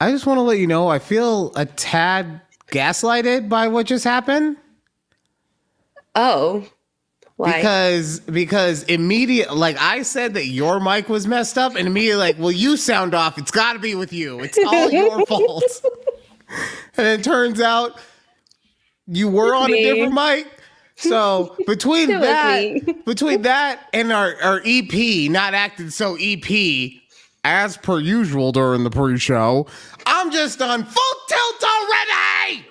I just want to let you know I feel a tad gaslighted by what just happened. Oh, why? Because immediate, like I said that your mic was messed up, and immediately like, well, you sound off. It's got to be with you. It's all your fault. And it turns out you were on a different mic. So between that and our EP not acting so EP as per usual during the pre-show, I'm just on full tilt already.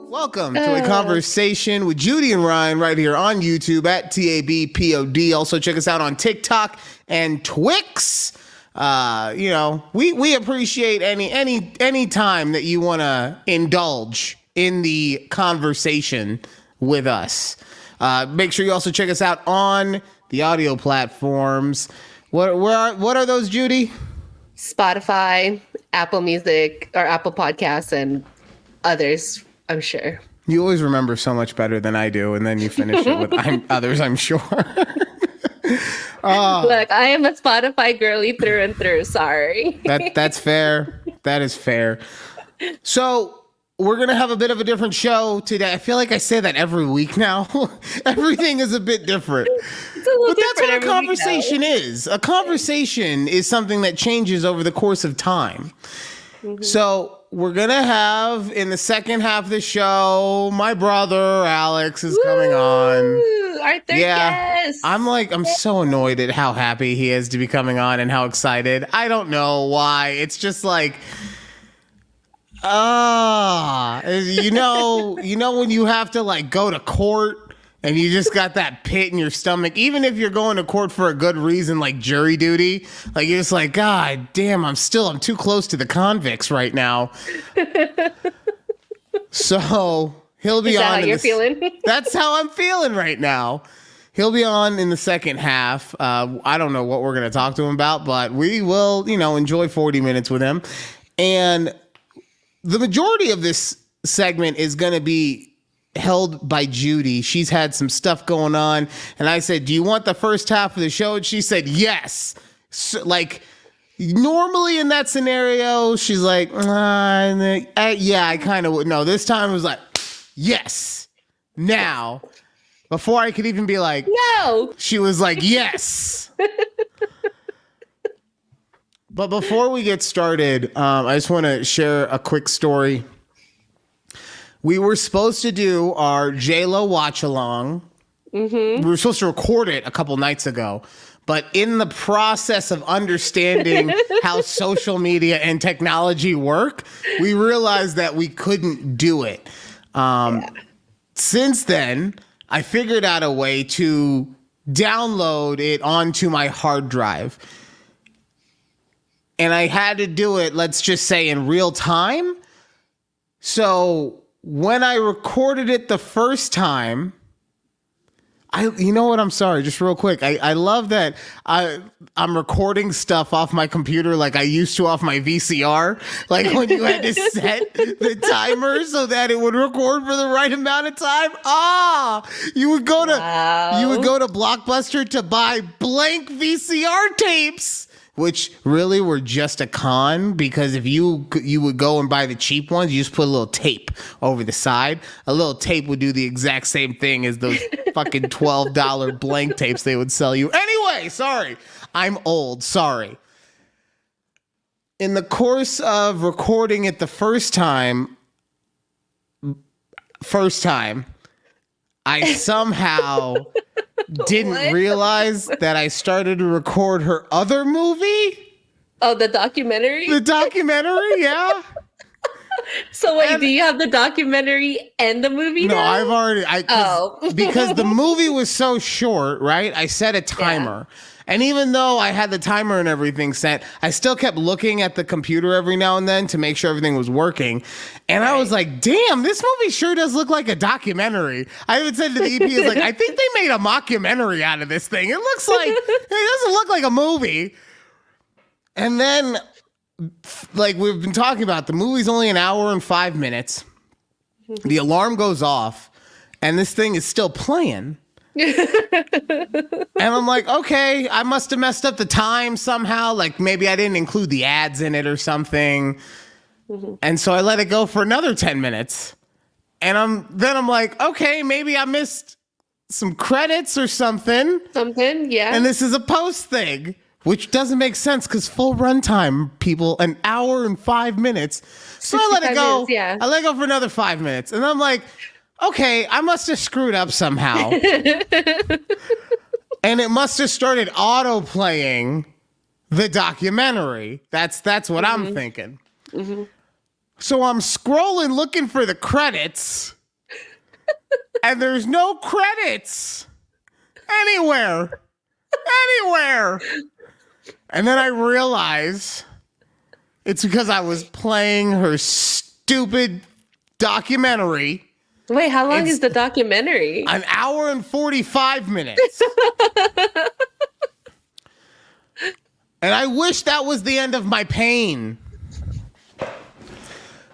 Welcome to a conversation with Judy and Ryan right here on YouTube at takeabreathpod. Also check us out on TikTok and Twix. We appreciate any time that you want to indulge in the conversation with us. Make sure you also check us out on the audio platforms. What are those, Judy? Spotify, Apple Music, or Apple Podcasts, and others, I'm sure. You always remember so much better than I do, and then you finish it with others, I'm sure. Look, I am a Spotify girly through and through. Sorry. That's fair. That is fair. So we're going to have a bit of a different show today. I feel like I say that every week now. Everything is a bit different. But that's what a conversation is. A conversation is something that changes over the course of time. Mm-hmm. So we're going to have, in the second half of the show, my brother, Alex, is coming on. Our third guest. I'm so annoyed at how happy he is to be coming on and how excited. I don't know why. It's just like, you know when you have to like go to court and you just got that pit in your stomach, even if you're going to court for a good reason, like jury duty, like you're just like, God damn, I'm too close to the convicts right now. So he'll be on. Is that how you're feeling? That's how I'm feeling right now. He'll be on in the second half. I don't know what we're going to talk to him about, but we will, enjoy 40 minutes with him. And the majority of this segment is going to be held by Judy. She's had some stuff going on. And I said, do you want the first half of the show? And she said, yes. So, like, normally in that scenario, she's like, yeah, I kind of would. No, this time it was like, yes. Now, before I could even be like, no, she was like, yes. But before we get started, I just want to share a quick story. We were supposed to do our J-Lo watch along. Mm-hmm. We were supposed to record it a couple nights ago. But in the process of understanding how social media and technology work, we realized that we couldn't do it. Since then, I figured out a way to download it onto my hard drive. And I had to do it, let's just say, in real time. So when I recorded it the first time, you know what? I'm sorry, just real quick. I love that I'm recording stuff off my computer like I used to off my VCR. Like when you had to set the timer so that it would record for the right amount of time. You would go to Blockbuster to buy blank VCR tapes, which really were just a con, because if you would go and buy the cheap ones, you just put a little tape over the side. A little tape would do the exact same thing as those fucking $12 blank tapes they would sell you. Anyway, sorry. I'm old. Sorry. In the course of recording it the first time, I somehow didn't realize that I started to record her other movie. Oh, the documentary? The documentary, yeah. So wait, do you have the documentary and the movie now? No, I've already, because the movie was so short, right? I set a timer. Yeah. And even though I had the timer and everything set, I still kept looking at the computer every now and then to make sure everything was working. And I was like, damn, this movie sure does look like a documentary. I even said to the EP, I was like, I think they made a mockumentary out of this thing. It looks like, it doesn't look like a movie. And then, like we've been talking about, the movie's only an hour and 5 minutes. The alarm goes off, and this thing is still playing. And I'm like, okay, I must have messed up the time somehow. Like maybe I didn't include the ads in it or something. And so I let it go for another 10 minutes. And I'm like, okay, maybe I missed some credits or something. Something, yeah. And this is a post thing, which doesn't make sense because full runtime, people, an hour and 5 minutes. So I let it go. Minutes, yeah. I let it go for another 5 minutes. And I'm like, okay, I must have screwed up somehow. And it must have started auto playing the documentary. That's what I'm thinking. So I'm scrolling looking for the credits, and there's no credits anywhere. And then I realize it's because I was playing her stupid documentary. Wait, how long is the documentary? An hour and 45 minutes. And I wish that was the end of my pain.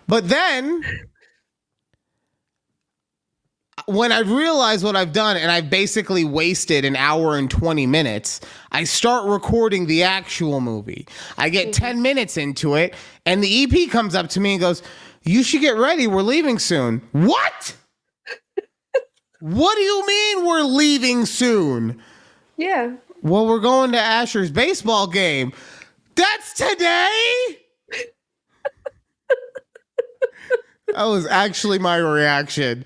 But then, when I realize what I've done, and I've basically wasted an hour and 20 minutes, I start recording the actual movie. I get 10 minutes into it, and the EP comes up to me and goes, "You should get ready. We're leaving soon." What? What do you mean we're leaving soon? Yeah. Well, we're going to Asher's baseball game. That's today? That was actually my reaction.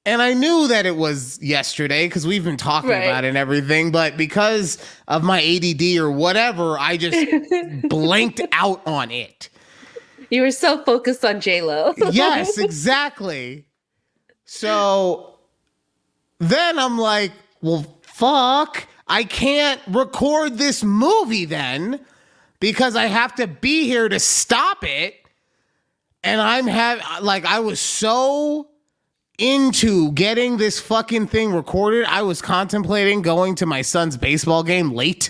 And I knew that it was yesterday because we've been talking about it and everything. But because of my ADD or whatever, I just blanked out on it. You were so focused on J-Lo. Yes, exactly. So then I'm like, well, fuck. I can't record this movie then because I have to be here to stop it. And I was so into getting this fucking thing recorded. I was contemplating going to my son's baseball game late.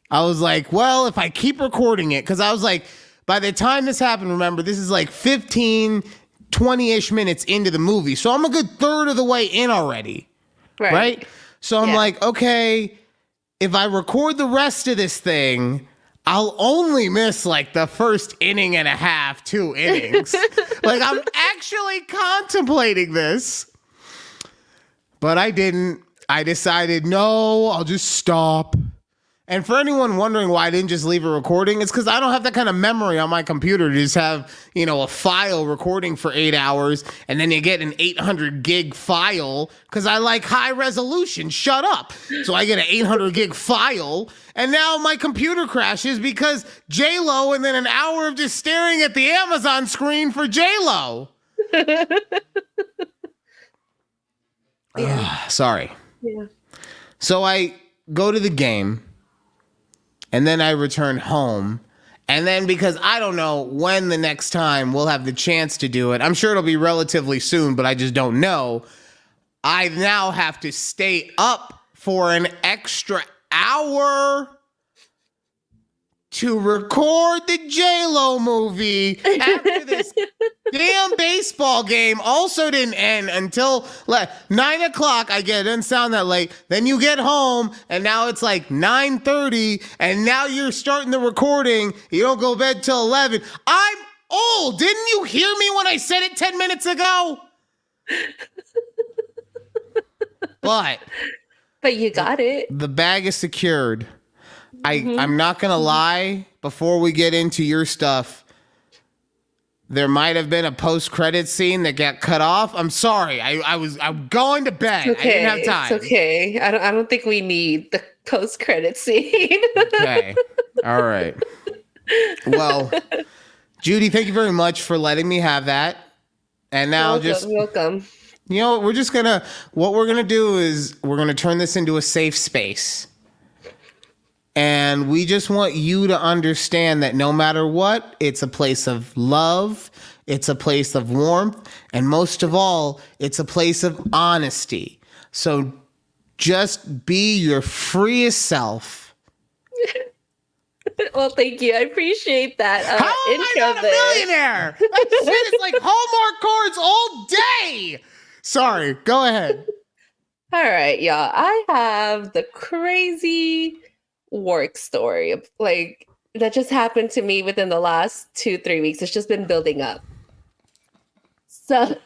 I was like, well, if I keep recording it, because I was like, by the time this happened, remember, this is like 15, 20-ish minutes into the movie. So I'm a good third of the way in already. Right? So I'm like, okay, if I record the rest of this thing, I'll only miss like the first inning and a half, 2 innings. Like I'm actually contemplating this. But I didn't. I decided, no, I'll just stop. And for anyone wondering why I didn't just leave a recording, it's because I don't have that kind of memory on my computer to just have, a file recording for 8 hours and then you get an 800 gig file because I like high resolution. Shut up. So I get an 800 gig file and now my computer crashes because J-Lo and then an hour of just staring at the Amazon screen for J-Lo. Sorry. Yeah. So I go to the game. And then I return home. And then because I don't know when the next time we'll have the chance to do it, I'm sure it'll be relatively soon, but I just don't know. I now have to stay up for an extra hour to record the J-Lo movie after this damn baseball game also didn't end until 9 o'clock. I get it didn't sound that late. Then you get home and now it's like 9:30 and now you're starting the recording. You don't go to bed till 11. I'm old. Didn't you hear me when I said it 10 minutes ago? But you got it. The bag is secured. I'm not going to lie. Before we get into your stuff, there might have been a post-credit scene that got cut off. I'm sorry. I'm going to bed. It's okay. I didn't have time. It's okay. I don't think we need the post-credit scene. Okay. All right. Well, Judy, thank you very much for letting me have that. And now welcome. What we're going to do is we're going to turn this into a safe space. And we just want you to understand that no matter what, it's a place of love, it's a place of warmth, and most of all, it's a place of honesty. So just be your freest self Well, thank you. I appreciate that How am I intro not a there. millionaire? That shit is like Hallmark cards all day. Sorry, go ahead. All right, y'all. I have the crazy work story like that just happened to me within the last 2-3 weeks. It's just been building up. So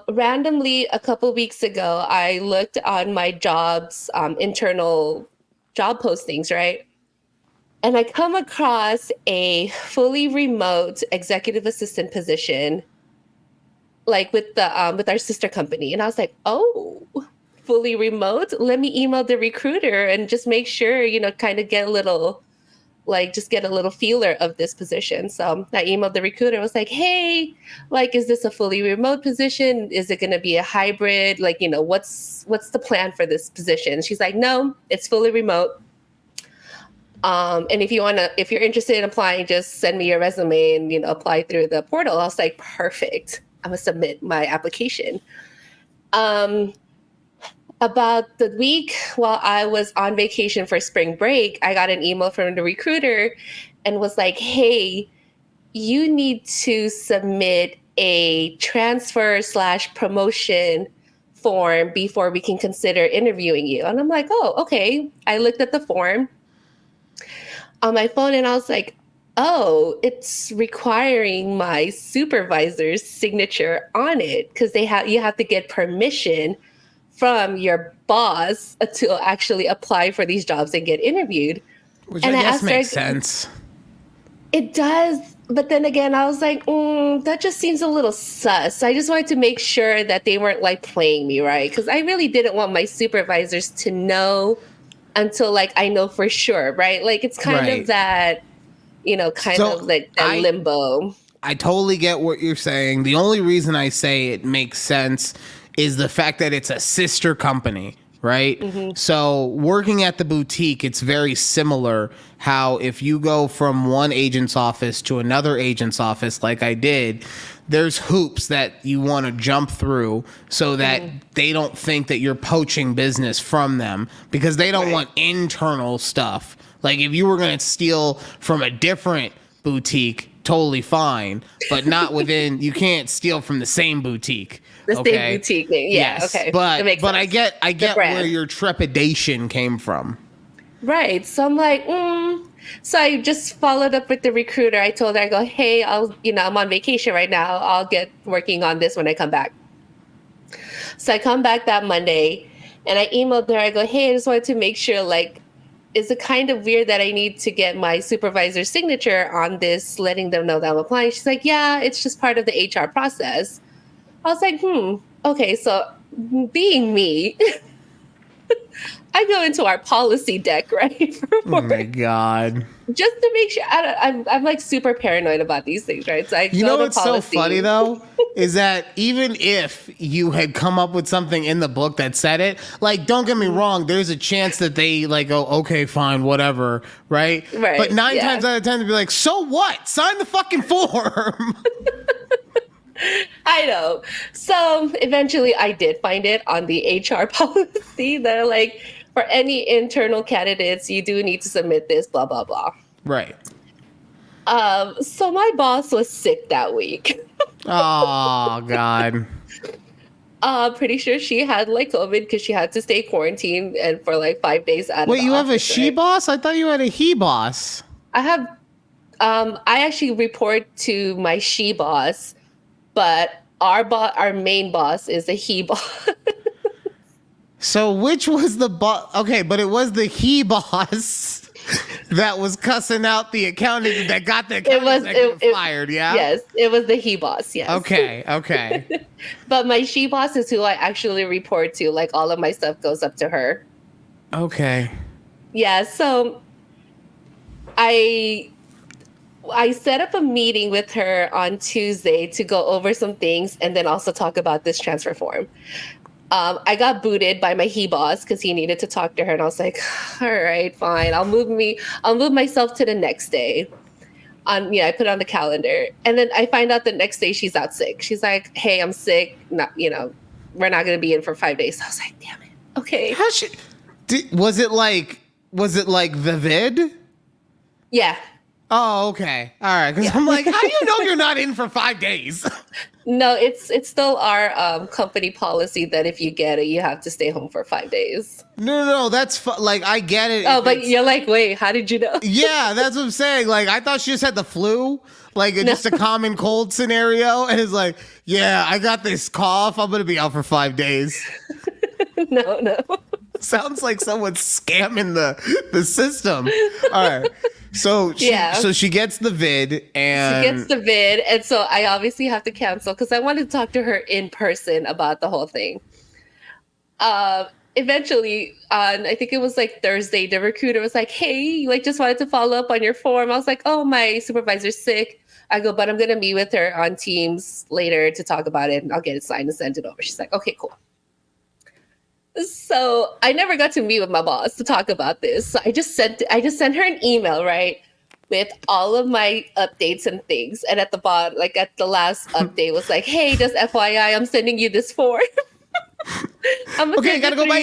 randomly a couple weeks ago, I looked on my jobs, internal job postings, right? And I come across a fully remote executive assistant position, like with our sister company. And I was like, oh, fully remote? Let me email the recruiter and just make sure, kind of get a little just get a little feeler of this position. So I emailed the recruiter. I was like, hey, is this a fully remote position? Is it going to be a hybrid? What's the plan for this position? She's like, no, it's fully remote. And if you're interested in applying, just send me your resume and, apply through the portal. I was like, perfect. I'm going to submit my application. About the week while I was on vacation for spring break, I got an email from the recruiter and was like, hey, you need to submit a transfer/promotion form before we can consider interviewing you. And I'm like, oh, okay. I looked at the form on my phone and I was like, oh, it's requiring my supervisor's signature on it because you have to get permission from your boss to actually apply for these jobs and get interviewed. Which I guess makes sense. It does. But then again, I was like, that just seems a little sus. I just wanted to make sure that they weren't playing me, right? Because I really didn't want my supervisors to know until I know for sure, right? It's kind of that, that limbo. I totally get what you're saying. The only reason I say it makes sense is the fact that it's a sister company, right? Mm-hmm. So working at the boutique, it's very similar how if you go from one agent's office to another agent's office, like I did, there's hoops that you want to jump through so that they don't think that you're poaching business from them because they don't want internal stuff. Like if you were going to steal from a different boutique, totally fine, but not within, you can't steal from the same boutique. The same boutique name. Yeah, yes, okay. But I get where your trepidation came from. Right. So I'm like, So I just followed up with the recruiter. I told her, I go, hey, I'm on vacation right now. I'll get working on this when I come back. So I come back that Monday and I emailed her. I go, hey, I just wanted to make sure, is it kind of weird that I need to get my supervisor's signature on this, letting them know that I'm applying? She's like, yeah, it's just part of the HR process. I was like, okay, so being me, I go into our policy deck, right? Oh my God. Just to make sure, I'm super paranoid about these things, right? So I you know what's so funny though, is that even if you had come up with something in the book that said it, don't get me wrong, there's a chance that they go, okay, fine, whatever, right? Right. But 9 times out of 10, they'd be like, so what? Sign the fucking form. I know. So eventually I did find it on the HR policy. They're like, for any internal candidates, you do need to submit this, blah, blah, blah. Right. So my boss was sick that week. Oh, God. Pretty sure she had COVID because she had to stay quarantined and for 5 days out of the Wait, you have a office, she boss? I thought you had a he boss. I have, I actually report to my she boss, but our main boss is a he boss. So which was the boss? Okay, but it was the he boss that was cussing out the accountant that got the accountant executive fired, yeah? Yes, it was the he boss, yes. Okay. But my she boss is who I actually report to. All of my stuff goes up to her. Okay. Yeah, so I set up a meeting with her on Tuesday to go over some things and then also talk about this transfer form. I got booted by my he boss because he needed to talk to her, and I was like, all right, fine. I'll move myself to the next day. I put it on the calendar. And then I find out the next day she's out sick. She's like, hey, I'm sick. Not, we're not going to be in for 5 days. I was like, damn it. Okay. Was it Was it like the vid? Yeah. Oh, okay. All right. Because I'm like, how do you know you're not in for 5 days? No, it's still our company policy that if you get it, you have to stay home for 5 days. No. That's like, I get it. Oh, but you're like, wait, how did you know? Yeah, that's what I'm saying. Like, I thought she just had the flu, like just a common cold scenario. And it's like, yeah, I got this cough. I'm going to be out for 5 days. No. Sounds like someone's scamming the system. All right. So she gets the vid and so I obviously have to cancel because I wanted to talk to her in person about the whole thing. Eventually, on I think it was like Thursday, the recruiter was like, "Hey, like just wanted to follow up on your form." I was like, "Oh, my supervisor's sick." I go, "But I'm gonna meet with her on Teams later to talk about it, and I'll get it signed and send it over." She's like, "Okay, cool." So I never got to meet with my boss to talk about this. So I just sent her an email, right, with all of my updates and things. And at the bottom, like at the last update, was like, "Hey, just FYI, I'm sending you this form." Okay, gotta go. Bye.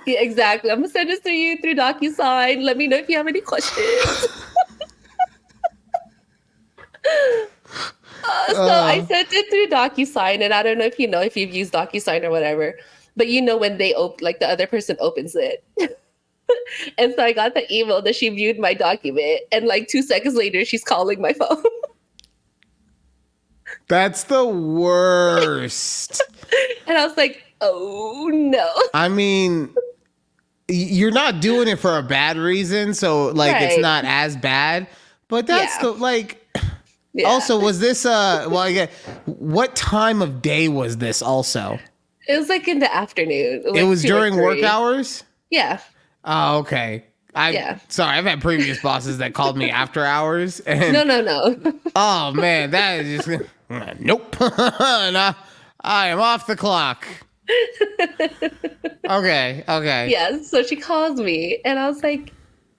Yeah, exactly. I'm gonna send this to you through DocuSign. Let me know if you have any questions. So I sent it through DocuSign, and I don't know if you know if you've used DocuSign or whatever, but you know when they like the other person opens it. And so I got the email that she viewed my document, and like 2 seconds later, she's calling my phone. That's the worst. And I was like, oh no. I mean, you're not doing it for a bad reason, so like it's not as bad. But that's the like. Yeah. Also, was this what time of day was this? Also, it was like in the afternoon. It was during work hours. Yeah. Oh, okay. Sorry, I've had previous bosses that called me after hours. And, no. Oh man, that is just nope. Nah, I am off the clock. Okay. Yeah, so she calls me, and I was like,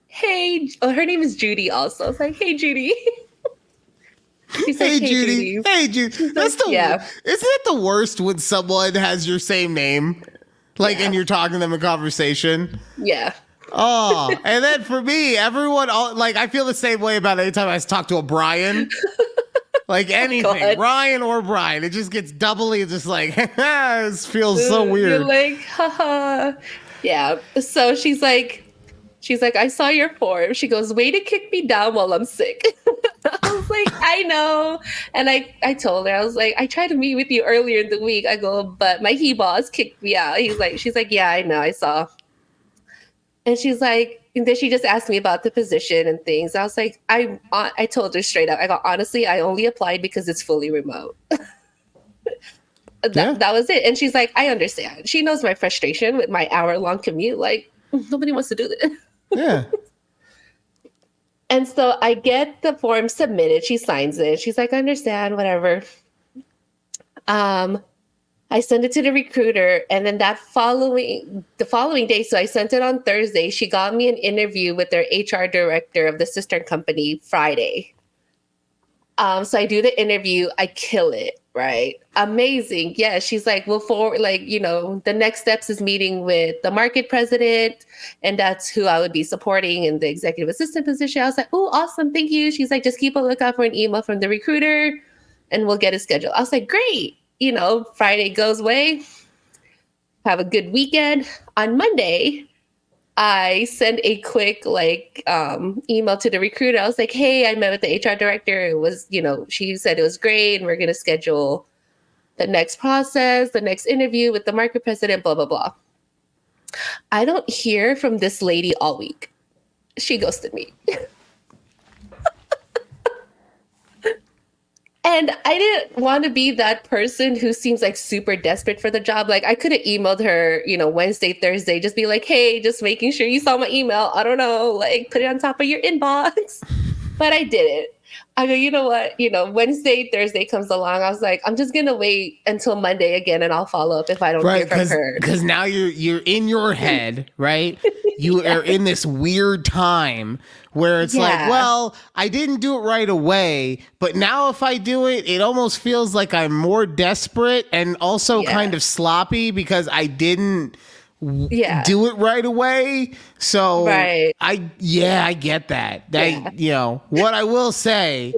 "Hey," her name is Judy. Also, I was like, "Hey, Judy." She's like, "Hey, Judy. Hey, Judy." That's like, isn't it the worst when someone has your same name, like, and you're talking to them in conversation? Yeah. Oh, and then for me, everyone, like, I feel the same way about anytime I talk to a Brian. Like anything, Ryan or Brian, it just gets doubly just like, this feels so weird. You're like, haha. Yeah. So she's like, "I saw your form." She goes, "Way to kick me down while I'm sick." I was like, "I know." And I told her, I was like, "I tried to meet with you earlier in the week." I go, "But my boss kicked me out." She's like, "Yeah, I know, I saw." And she's like, and then she just asked me about the position and things. I was like, I told her straight up, I go, "Honestly, I only applied because it's fully remote." That was it. And she's like, "I understand." She knows my frustration with my hour-long commute. Like, nobody wants to do this. Yeah. And so I get the form submitted. She signs it. She's like, "I understand, whatever." I sent it to the recruiter, and then the following day, so I sent it on Thursday. She got me an interview with their HR director of the sister company Friday. So I do the interview. I kill it, right? Amazing. Yeah. She's like, "Well, the next steps is meeting with the market president, and that's who I would be supporting in the executive assistant position." I was like, "Oh, awesome. Thank you." She's like, "Just keep a lookout for an email from the recruiter, and we'll get it scheduled." I was like, "Great." Friday goes away. Have a good weekend. On Monday, I sent a quick email to the recruiter. I was like, "Hey, I met with the HR director. It was, she said it was great, and we're going to schedule the next process, the next interview with the market president, blah, blah, blah." I don't hear from this lady all week. She ghosted me. And I didn't want to be that person who seems like super desperate for the job. Like, I could have emailed her, Wednesday, Thursday, just be like, "Hey, just making sure you saw my email. I don't know, like, put it on top of your inbox." But I didn't. I go, "You know what? Wednesday, Thursday comes along." I was like, "I'm just going to wait until Monday again, and I'll follow up if I don't hear from her." Because now you're in your head, right? You are in this weird time where it's like, well, I didn't do it right away, but now if I do it, it almost feels like I'm more desperate and also kind of sloppy because I didn't Yeah. do it right away. So Right. I get that. What I will say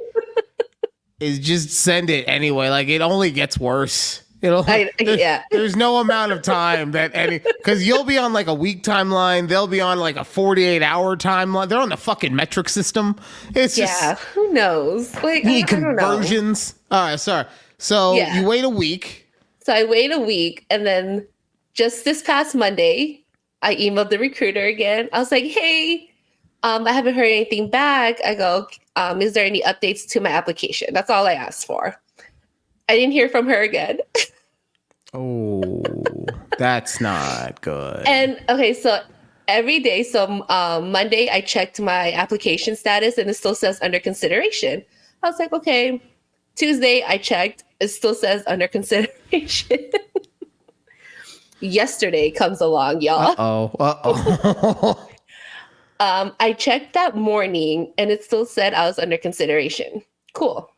is just send it anyway. Like, it only gets worse. There's no amount of time because you'll be on like a week timeline. They'll be on like a 48-hour timeline. They're on the fucking metric system. It's just, who knows? Like, need I don't know. conversions. All right, sorry. So you wait a week. So I wait a week, and then just this past Monday, I emailed the recruiter again. I was like, hey, I haven't heard anything back. I go, is there any updates to my application? That's all I asked for. I didn't hear from her again. Oh, that's not good. And okay, so every day, Monday, I checked my application status and it still says under consideration. I was like, okay. Tuesday, I checked. It still says under consideration. Yesterday comes along, y'all. Uh-oh. I checked that morning and it still said I was under consideration. Cool.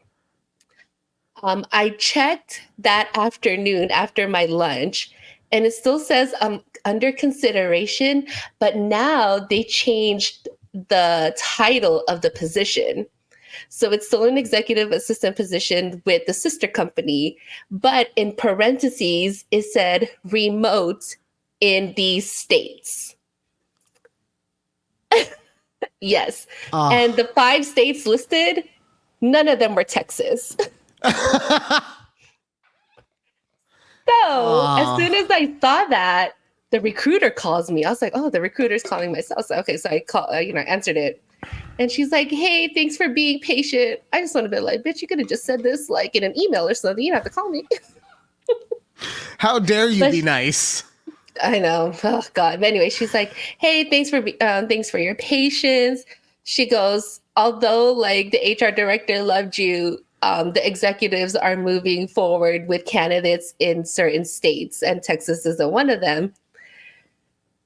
I checked that afternoon after my lunch and it still says I'm under consideration, but now they changed the title of the position. So it's still an executive assistant position with the sister company, but in parentheses, it said remote in these states. Yes. And the 5 states listed, none of them were Texas. So as soon as I saw that, the recruiter calls me. I was like, oh, the recruiter's calling myself. So, okay, so I answered it. And she's like, hey, thanks for being patient. I just want to be like, bitch, you could have just said this like in an email or something. You don't have to call me. How dare you be nice? I know. Oh, God. But anyway, she's like, hey, thanks for your patience. She goes, although like the HR director loved you, the executives are moving forward with candidates in certain states, and Texas isn't one of them.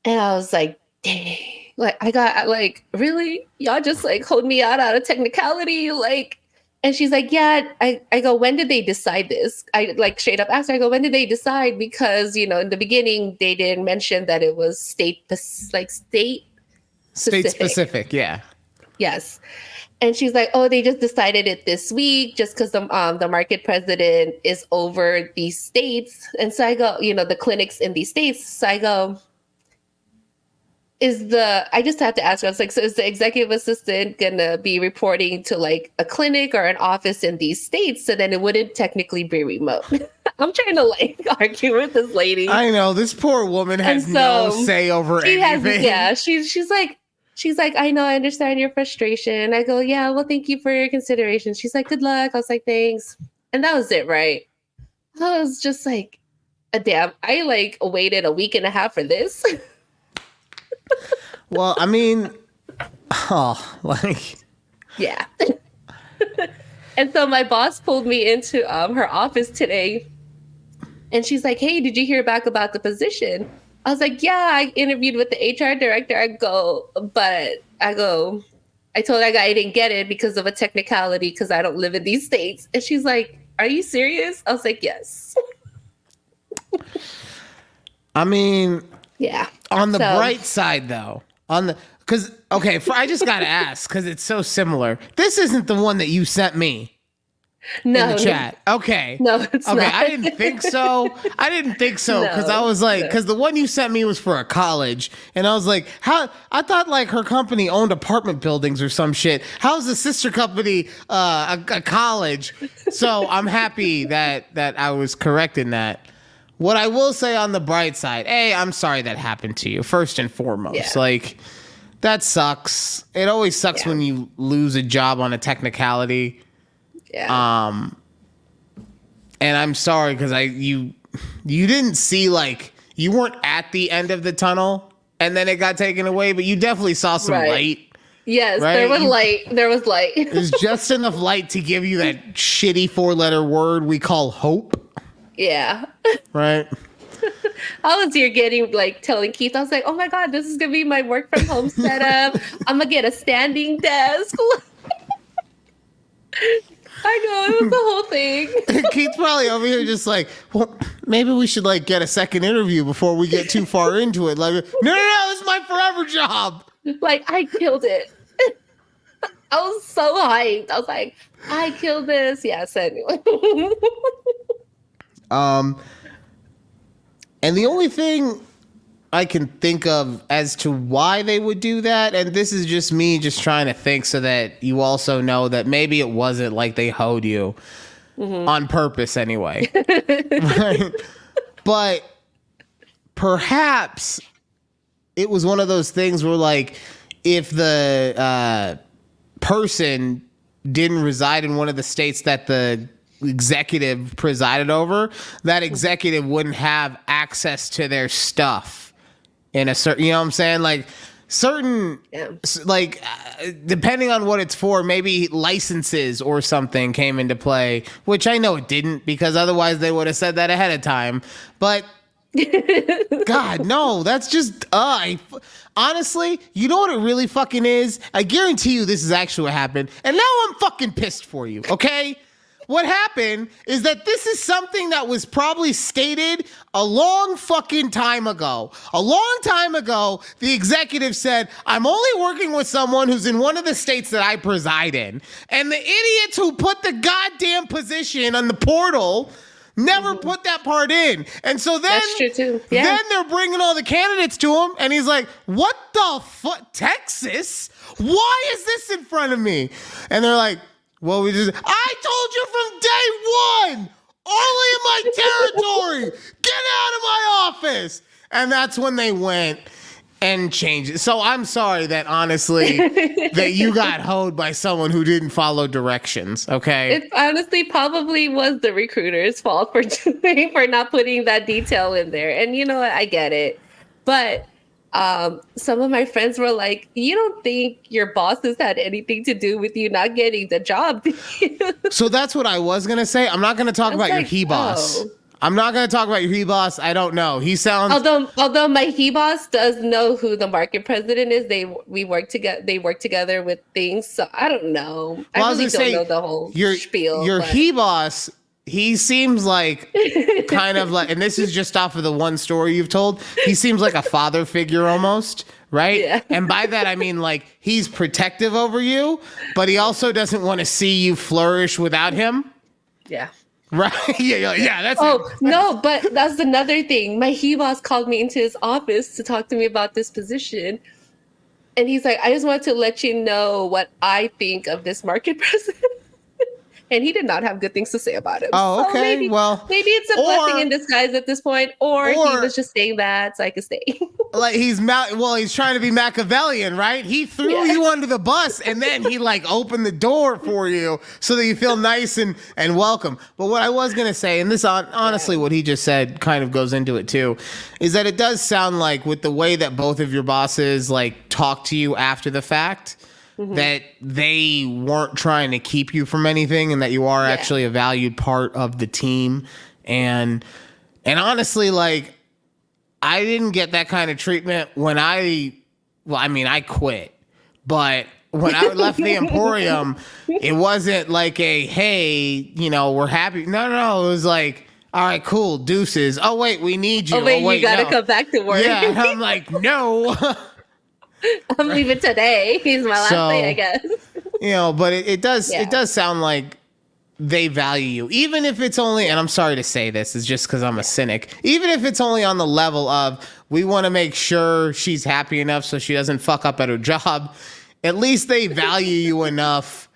And I was like, dang. Like, I got like, really? Y'all just like hold me out of technicality? Like, and she's like, yeah. I go, when did they decide this? I like straight up asked her, I go, when did they decide? Because, in the beginning, they didn't mention that it was state specific. Yeah. Yes. And she's like, oh, they just decided it this week just because the market president is over these states. And so I go, the clinics in these states. So I go, I just have to ask her, I was like, so is the executive assistant going to be reporting to like a clinic or an office in these states? So then it wouldn't technically be remote. I'm trying to like argue with this lady. I know, this poor woman has no say over anything. She's like, I know, I understand your frustration. I go, yeah, well, thank you for your consideration. She's like, good luck. I was like, thanks. And that was it, right? I was just like, damn, I like waited a week and a half for this. Well, I mean, yeah. And so my boss pulled me into her office today, and she's like, hey, did you hear back about the position? I was like, yeah, I interviewed with the HR director. I told her I didn't get it because of a technicality because I don't live in these states. And she's like, are you serious? I was like, yes. I mean, yeah. On the bright side, though, I just got to ask because it's so similar. This isn't the one that you sent me. No, in the chat. Okay. No, it's not. I didn't think so. Because I was like, because the one you sent me was for a college, and I was like, how? I thought like her company owned apartment buildings or some shit. How's the sister company a college? So I'm happy that I was correct in that. What I will say on the bright side, I'm sorry that happened to you. First and foremost, like that sucks. It always sucks when you lose a job on a technicality. Yeah. And I'm sorry because you didn't see like you weren't at the end of the tunnel and then it got taken away, but you definitely saw some light. Yes, right? There was light. There's just enough light to give you that shitty 4-letter word we call hope. Yeah. Right. I was here telling Keith, I was like, oh my God, this is gonna be my work from home setup. I'm gonna get a standing desk. I know, it was the whole thing. Keith's probably over here just like, well, maybe we should like get a second interview before we get too far into it. Like, no, this is my forever job. Like, I killed it. I was so hyped. I was like, I killed this. Yes, anyway. And the only thing I can think of as to why they would do that, and this is just me just trying to think so that you also know that maybe it wasn't like they hoed you on purpose anyway. Right? But perhaps it was one of those things where like if the person didn't reside in one of the states that the executive presided over, that executive wouldn't have access to their stuff in a certain, you know what I'm saying? Like certain, like depending on what it's for, maybe licenses or something came into play, which I know it didn't because otherwise they would have said that ahead of time. But God, no, that's just, honestly, you know what it really fucking is? I guarantee you this is actually what happened. And now I'm fucking pissed for you, okay? What happened is that this is something that was probably stated a long fucking time ago. A long time ago, the executive said, I'm only working with someone who's in one of the states that I preside in. And the idiots who put the goddamn position on the portal never put that part in. And so then, That's true too. Yeah. Then they're bringing all the candidates to him. And he's like, what the fuck? Texas? Why is this in front of me? And they're like, well, I told you from day one, only in my territory. Get out of my office. And that's when they went and changed it. So I'm sorry that honestly that you got hoed by someone who didn't follow directions. Okay. It honestly probably was the recruiter's fault for not putting that detail in there. And you know what? I get it. But some of my friends were like, you don't think your bosses had anything to do with you not getting the job, do you? So that's what I was going to say. I'm not going to talk about your he boss. I'm not going to talk about your he boss. I don't know. He sounds... Although my he boss does know who the market president is. They work together with things. So I don't know. I really don't know the whole spiel. Your he boss... He seems like kind of like, and this is just off of the one story you've told, he seems like a father figure almost, right? Yeah. And by that, I mean like he's protective over you, but he also doesn't want to see you flourish without him. Yeah. Right? Yeah, that's no, but that's another thing. My he boss called me into his office to talk to me about this position. And he's like, I just want to let you know what I think of this market president. And he did not have good things to say about him. Oh, okay. So maybe it's a blessing in disguise at this point, or he was just saying that so I could stay. Like he's trying to be Machiavellian, right? He threw you under the bus and then he like opened the door for you so that you feel nice and welcome. But what I was gonna say, and this honestly, what he just said kind of goes into it too, is that it does sound like with the way that both of your bosses like talk to you after the fact. That they weren't trying to keep you from anything and that you are actually a valued part of the team. And honestly, like, I didn't get that kind of treatment when I quit. But when I left the Emporium, it wasn't like hey, we're happy. No. It was like, all right, cool, deuces. Oh, wait, we need you. Oh, wait, you got to come back to work. Yeah, and I'm like, no. I'm leaving today. He's my last day, I guess. But it does sound like they value you, even if it's only, and I'm sorry to say this, it's just because I'm a cynic, even if it's only on the level of we want to make sure she's happy enough so she doesn't fuck up at her job. At least they value you enough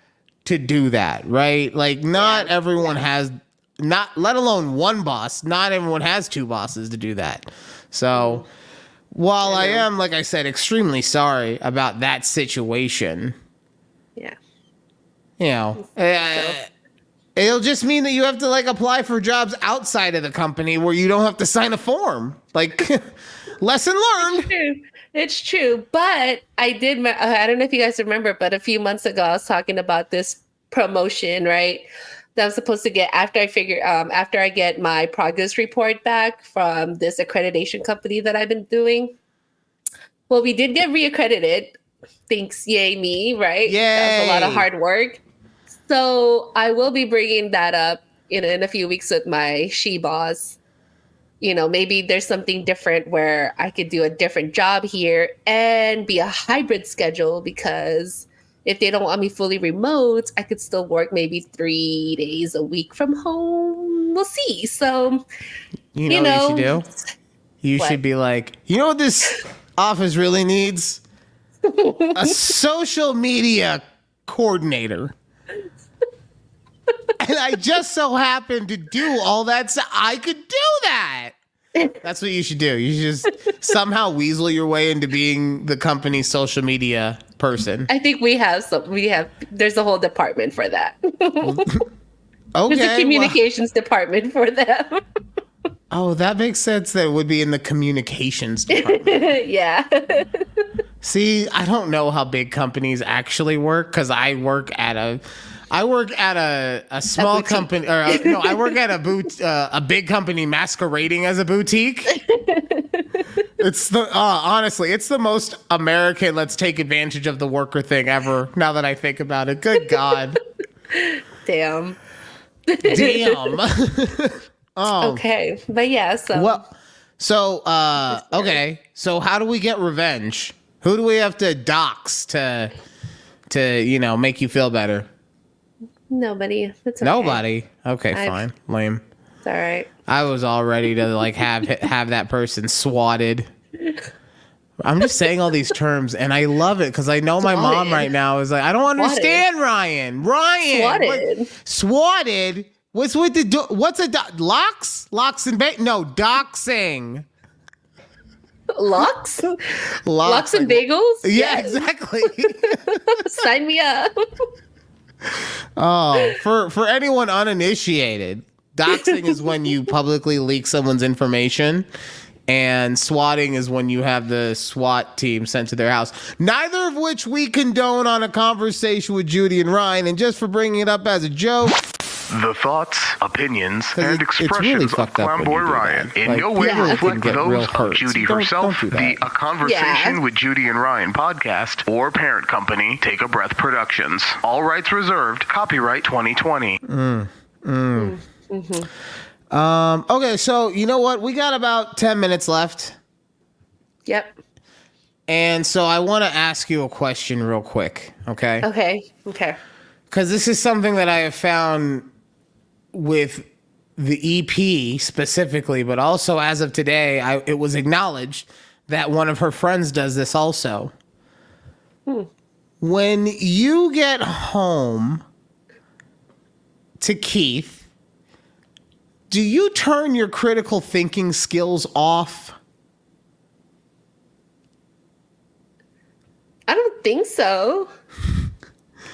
to do that, right? Like not everyone has, not let alone one boss, not everyone has two bosses to do that. So while I am, like I said, extremely sorry about that situation, it'll just mean that you have to like apply for jobs outside of the company where you don't have to sign a form. Like, lesson learned. It's true. But I don't know if you guys remember, but a few months ago, I was talking about this promotion, right? That I'm supposed to get after I get my progress report back from this accreditation company that I've been doing. Well, we did get reaccredited. Thanks, yay me, right? Yay. That was a lot of hard work. So I will be bringing that up in a few weeks with my she boss. maybe there's something different where I could do a different job here and be a hybrid schedule, because if they don't want me fully remote, I could still work maybe 3 days a week from home. We'll see. So, You know what you should do? You What? should be like, you know what this office really needs? A social media coordinator. And I just so happen to do all that, so I could do that. That's what you should do. You should just somehow weasel your way into being the company's social media person. I think there's a whole department for that. Okay. There's a communications department for them. Oh, that makes sense. That it would be in the communications department. Yeah. See, I don't know how big companies actually work, because I work at a small company, I work at a big company masquerading as a boutique. It's honestly, it's the most American, let's take advantage of the worker thing ever. Now that I think about it, good God. Damn. Oh. Okay, but yeah. Okay. So how do we get revenge? Who do we have to dox to make you feel better? Nobody. That's okay. Nobody. Okay, fine. Lame. It's all right. I was all ready to have that person swatted. I'm just saying all these terms, and I love it because I know my mom right now is like, I don't understand, Ryan. Swatted. Swatted. What's with the what's a locks? Locks and no doxing. Locks? Locks and bagels? Yeah, exactly. Sign me up. Oh, for anyone uninitiated, doxing is when you publicly leak someone's information, and swatting is when you have the SWAT team sent to their house. Neither of which we condone on A Conversation with Judy and Ryan, and just for bringing it up as a joke. The thoughts, opinions, and it's really expressions fucked of up when Flamboy you do Ryan that. in Like, no way people reflect can get real those hurt. of Judy Don't herself, do the that. A Conversation with Judy and Ryan podcast, or parent company, Take a Breath Productions. All rights reserved. Copyright 2020. Okay, so you know what? We got about 10 minutes left. Yep. And so I want to ask you a question real quick, okay? Okay. Because this is something that I have found with the EP specifically, but also as of today, it was acknowledged that one of her friends does this also. When you get home to Keith, do you turn your critical thinking skills off? I don't think so.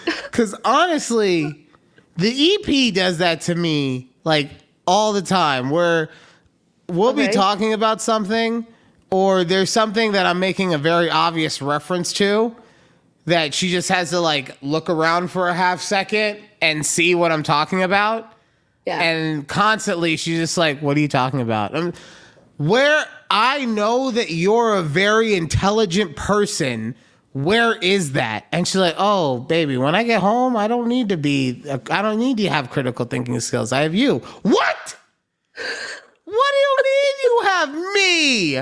Because honestly, the EP does that to me like all the time, where we'll be talking about something, or there's something that I'm making a very obvious reference to that she just has to like look around for a half second and see what I'm talking about. Yeah. And constantly she's just like, what are you talking about? Where I know that you're a very intelligent person, where is that? And she's like, oh, baby, when I get home, I don't need to have critical thinking skills. I have you. What? What do you mean you have me?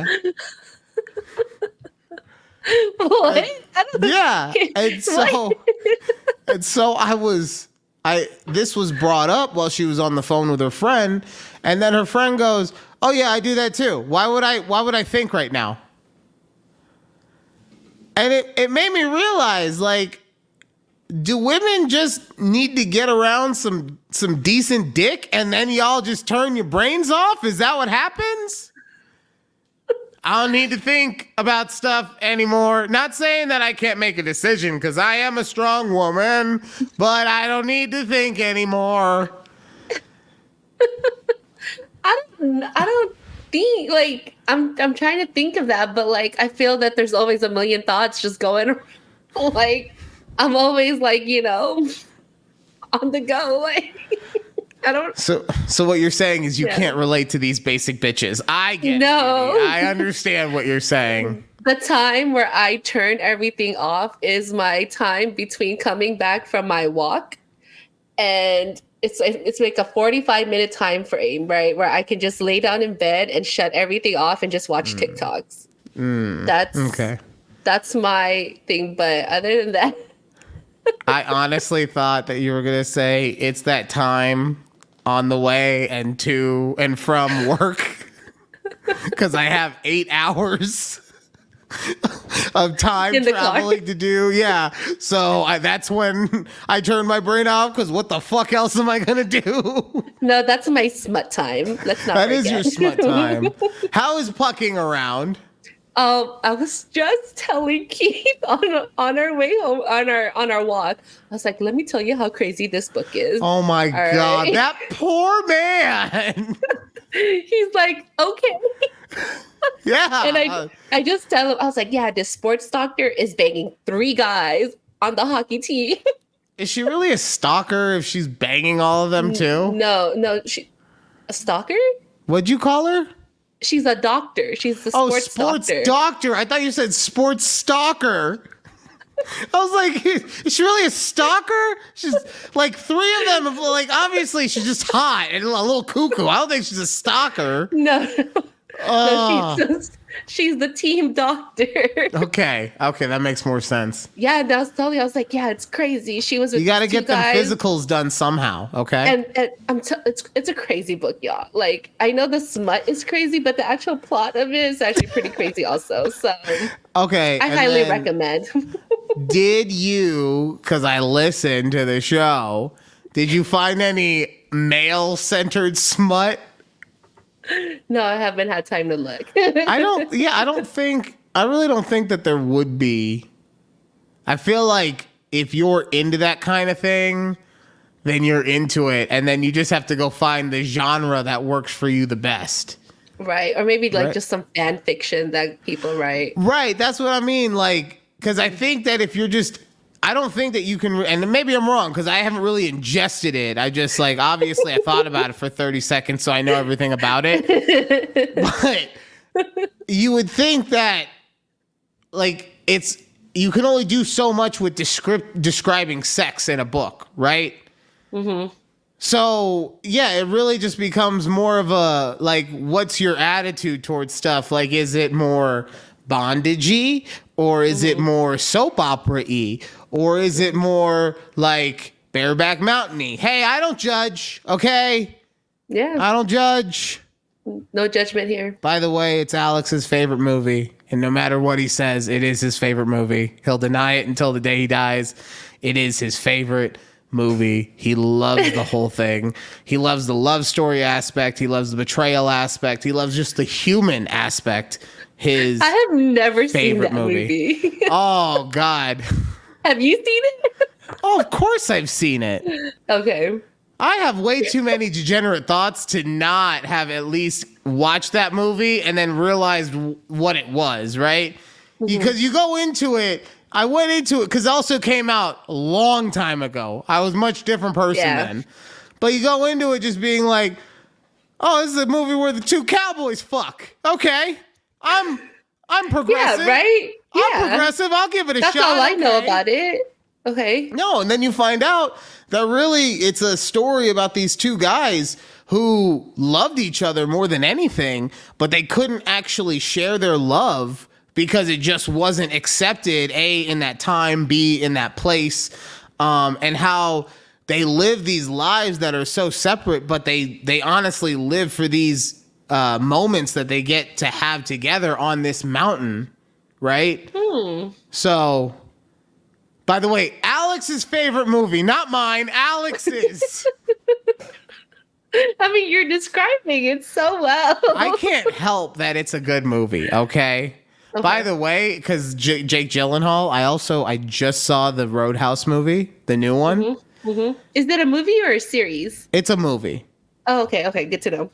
What? I don't Yeah. And so this was brought up while she was on the phone with her friend, and then her friend goes, oh yeah, I do that too. Why would I think right now? And it made me realize, like, do women just need to get around some decent dick and then y'all just turn your brains off? Is that what happens? I don't need to think about stuff anymore. Not saying that I can't make a decision, because I am a strong woman, but I don't need to think anymore. I don't think, like, I'm trying to think of that, but like I feel that there's always a million thoughts just going around. Like I'm always like, on the go. Like I don't. So what you're saying is you can't relate to these basic bitches. I get it. No. I understand what you're saying. The time where I turn everything off is my time between coming back from my walk and it's like a 45-minute time frame, right? Where I can just lay down in bed and shut everything off and just watch TikToks. That's my thing. But other than that, I honestly thought that you were going to say it's that time on the way and to and from work because I have 8 hours of time In the traveling car. to do. Yeah. So that's when I turn my brain off because what the fuck else am I going to do? no, that's my smut time. Let's not That is your forget. smut time. How is pucking around? I was just telling Keith on our way home on our walk. I was like, let me tell you how crazy this book is. Oh my All God. right. That poor man. He's like, okay. Yeah. And I just tell him, I was like, yeah, this sports doctor is banging 3 guys on the hockey team. Is she really a stalker if she's banging all of them too? No, she a stalker? What'd you call her? She's a doctor. She's the sports doctor. I thought you said sports stalker. I was like, is she really a stalker? She's like 3 of them. Like, obviously, she's just hot and a little cuckoo. I don't think she's a stalker. No, Oh. she's the team doctor. Okay, that makes more sense. Yeah, and I was telling you, I was like, yeah, it's crazy. She was with You got to these 2 get them guys, physicals done somehow. Okay. and it's a crazy book, y'all. Like, I know the smut is crazy, but the actual plot of it is actually pretty crazy, also. So Okay. I and highly then recommend. Did you? Because I listened to the show. Did you find any male-centered smut? No, I haven't had time to look. I really don't think that there would be. I feel like if you're into that kind of thing, then you're into it. And then you just have to go find the genre that works for you the best. Right. Or maybe like Right. just some fan fiction that people write. Right. That's what I mean. Like, because I think that if you're just, I don't think that you can, and maybe I'm wrong because I haven't really ingested it. I just like, obviously I thought about it for 30 seconds, so I know everything about it. But you would think that like you can only do so much with describing sex in a book, right? Mm-hmm. So yeah, it really just becomes more of a, like, what's your attitude towards stuff? Like, is it more bondage-y, or is it more soap opera-y, or is it more like Bareback Mountain-y? Hey, I don't judge, okay? Yeah. I don't judge. No judgment here. By the way, it's Alex's favorite movie, and no matter what he says, it is his favorite movie. He'll deny it until the day he dies. It is his favorite movie. He loves the whole thing. He loves the love story aspect. He loves the betrayal aspect. He loves just the human aspect. I have never seen favorite that movie. Oh, God. Have you seen it? Oh, of course I've seen it. Okay. I have way too many degenerate thoughts to not have at least watched that movie and then realized what it was, right? Because you go into it, I went into it because it also came out a long time ago. I was a much different person then. But you go into it just being like, oh, this is a movie where the 2 cowboys fuck. Okay. I'm progressive. Yeah, right? Yeah. I'm progressive. I'll give it a shot. That's all I know Okay. about it. Okay. No, and then you find out that really it's a story about these 2 guys who loved each other more than anything, but they couldn't actually share their love because it just wasn't accepted, A, in that time, B, in that place, and how they live these lives that are so separate, but they honestly live for these moments that they get to have together on this mountain, right? So, by the way, Alex's favorite movie, not mine, Alex's. I mean, you're describing it so well. I can't help that it's a good movie, okay? By the way, because Jake Gyllenhaal, I just saw the Roadhouse movie, the new one. Is it a movie or a series? It's a movie. Oh, okay. Good to know.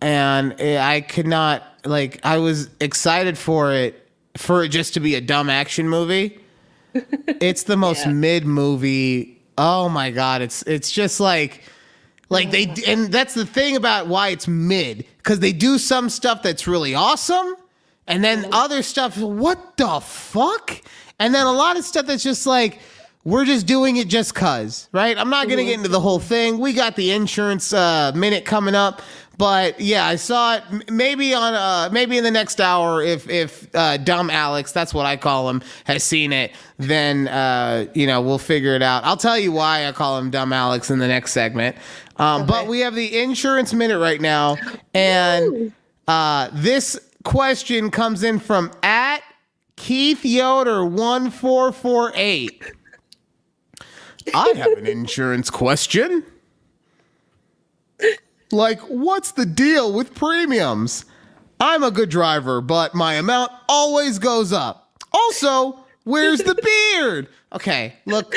And I could not, like, I was excited for it just to be a dumb action movie. It's the most mid movie. Oh my God. It's just like they, and that's the thing about why it's mid, because they do some stuff that's really awesome. And then other stuff, what the fuck? And then a lot of stuff that's just like, we're just doing it just cause, right? I'm not going to get into the whole thing. We got the insurance minute coming up. But yeah, I saw it maybe in the next hour. If dumb Alex, that's what I call him, has seen it, then we'll figure it out. I'll tell you why I call him dumb Alex in the next segment. But we have the insurance minute right now, and this question comes in from at Keith Yoder 1448. I have an insurance question. Like, what's the deal with premiums? I'm a good driver, but my amount always goes up. Also, where's the beard? Okay, look,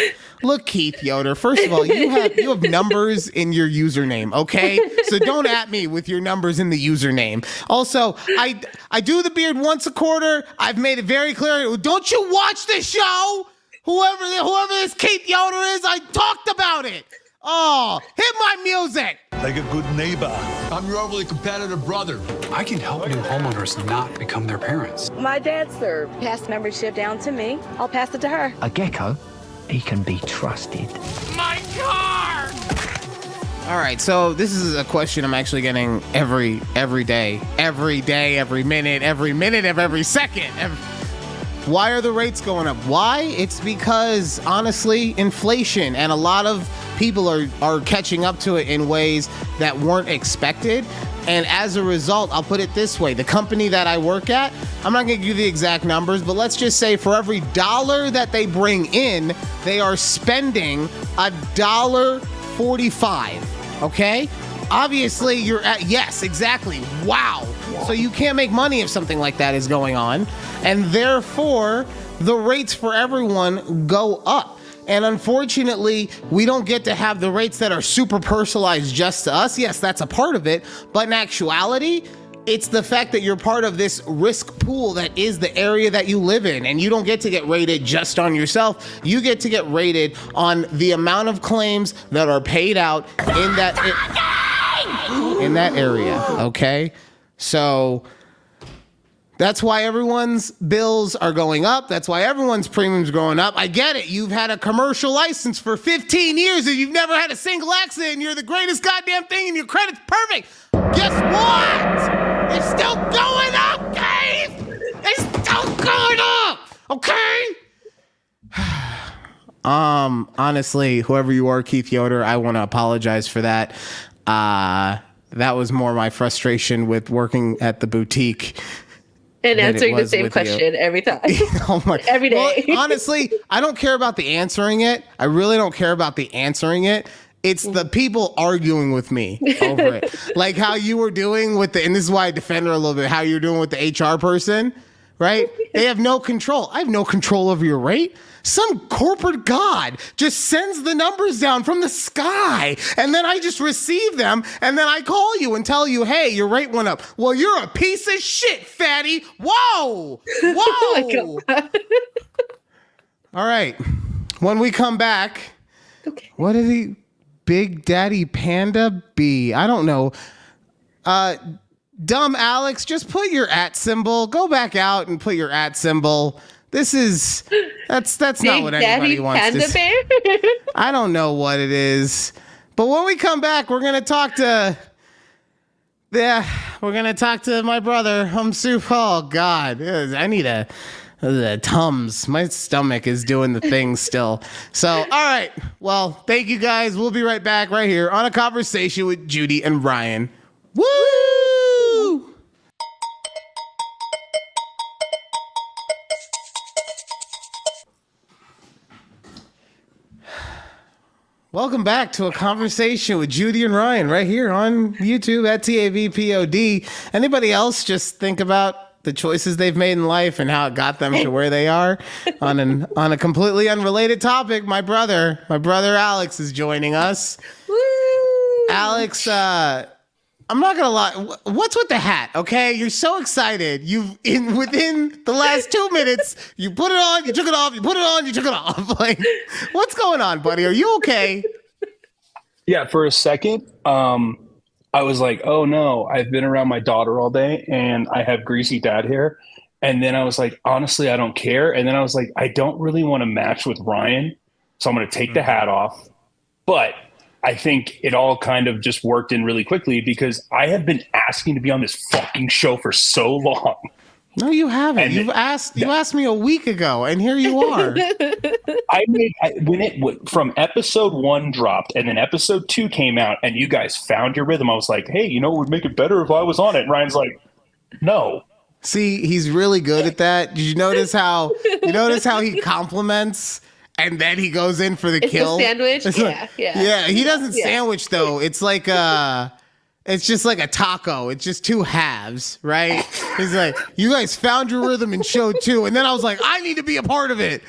Keith Yoder. First of all, you have numbers in your username, okay? So don't at me with your numbers in the username. Also, I do the beard once a quarter. I've made it very clear. Don't you watch the show? Whoever this Keith Yoder is, I talked about it. Oh, hit my music. Like a good neighbor. I'm your overly competitive brother. I can help new homeowners not become their parents. My dad served. Passed the membership down to me. I'll pass it to her. A gecko, he can be trusted. My car! All right, so this is a question I'm actually getting every day, every minute of every second. Why are the rates going up? Why? It's because, honestly, inflation, and a lot of people are catching up to it in ways that weren't expected. And as a result, I'll put it this way. The company that I work at, I'm not going to give you the exact numbers, but let's just say for every dollar that they bring in, they are spending $1.45. Okay? Obviously, you're at, yes, exactly. Wow. So you can't make money if something like that is going on. And therefore, the rates for everyone go up. And unfortunately, we don't get to have the rates that are super personalized just to us. Yes, that's a part of it. But in actuality, it's the fact that you're part of this risk pool that is the area that you live in. And you don't get to get rated just on yourself. You get to get rated on the amount of claims that are paid out in that area. Okay? So that's why everyone's bills are going up. That's why everyone's premiums are going up. I get it. You've had a commercial license for 15 years and you've never had a single accident and you're the greatest goddamn thing and your credit's perfect. Guess what? It's still going up, Dave! It's still going up! Okay? Honestly, whoever you are, Keith Yoder, I want to apologize for that. That was more my frustration with working at the boutique. And answering the same question every time. Oh my! Every day. Well, honestly, I don't care about the answering it. I really don't care about the answering it. It's the people arguing with me over it. Like how you were doing with and this is why I defend her a little bit, how you're doing with the HR person, right? They have no control. I have no control over your rate. Some corporate god just sends the numbers down from the sky, and then I just receive them, and then I call you and tell you, hey, your rate went up. Well, you're a piece of shit, fatty. Whoa! Whoa! Oh my God. All right. When we come back, okay. What did he... Big Daddy Panda B. I don't know. Dumb Alex, just put your @ symbol. Go back out and put your @ symbol. That's not what anybody wants to say. I don't know what it is. But when we come back, we're gonna talk to my brother, Oh God. I need the Tums. My stomach is doing the thing still. So, all right. Well, thank you guys. We'll be right back right here on A Conversation with Judy and Ryan. Woo! Welcome back to A Conversation with Judy and Ryan right here on YouTube at TABPOD. Anybody else just think about the choices they've made in life and how it got them to where they are on a completely unrelated topic? My brother Alex is joining us. Woo! Alex, I'm not gonna lie. What's with the hat? Okay, you're so excited. Within the last 2 minutes, you put it on, you took it off, you put it on, you took it off. Like, what's going on, buddy? Are you okay? Yeah, for a second, I was like, oh no, I've been around my daughter all day and I have greasy dad hair. And then I was like, honestly, I don't care. And then I was like, I don't really want to match with Ryan. So I'm going to take the hat off. But I think it all kind of just worked in really quickly because I have been asking to be on this fucking show for so long. No, you haven't. And You asked me a week ago, and here you are. From episode 1 dropped, and then episode 2 came out, and you guys found your rhythm. I was like, hey, it would make it better if I was on it. And Ryan's like, no. See, he's really good at that. Did you notice how he compliments and then he goes in for the kill? A sandwich? Yeah, he doesn't sandwich though. It's like it's just like a taco. It's just 2 halves, right? He's like, you guys found your rhythm in show 2. And then I was like, I need to be a part of it.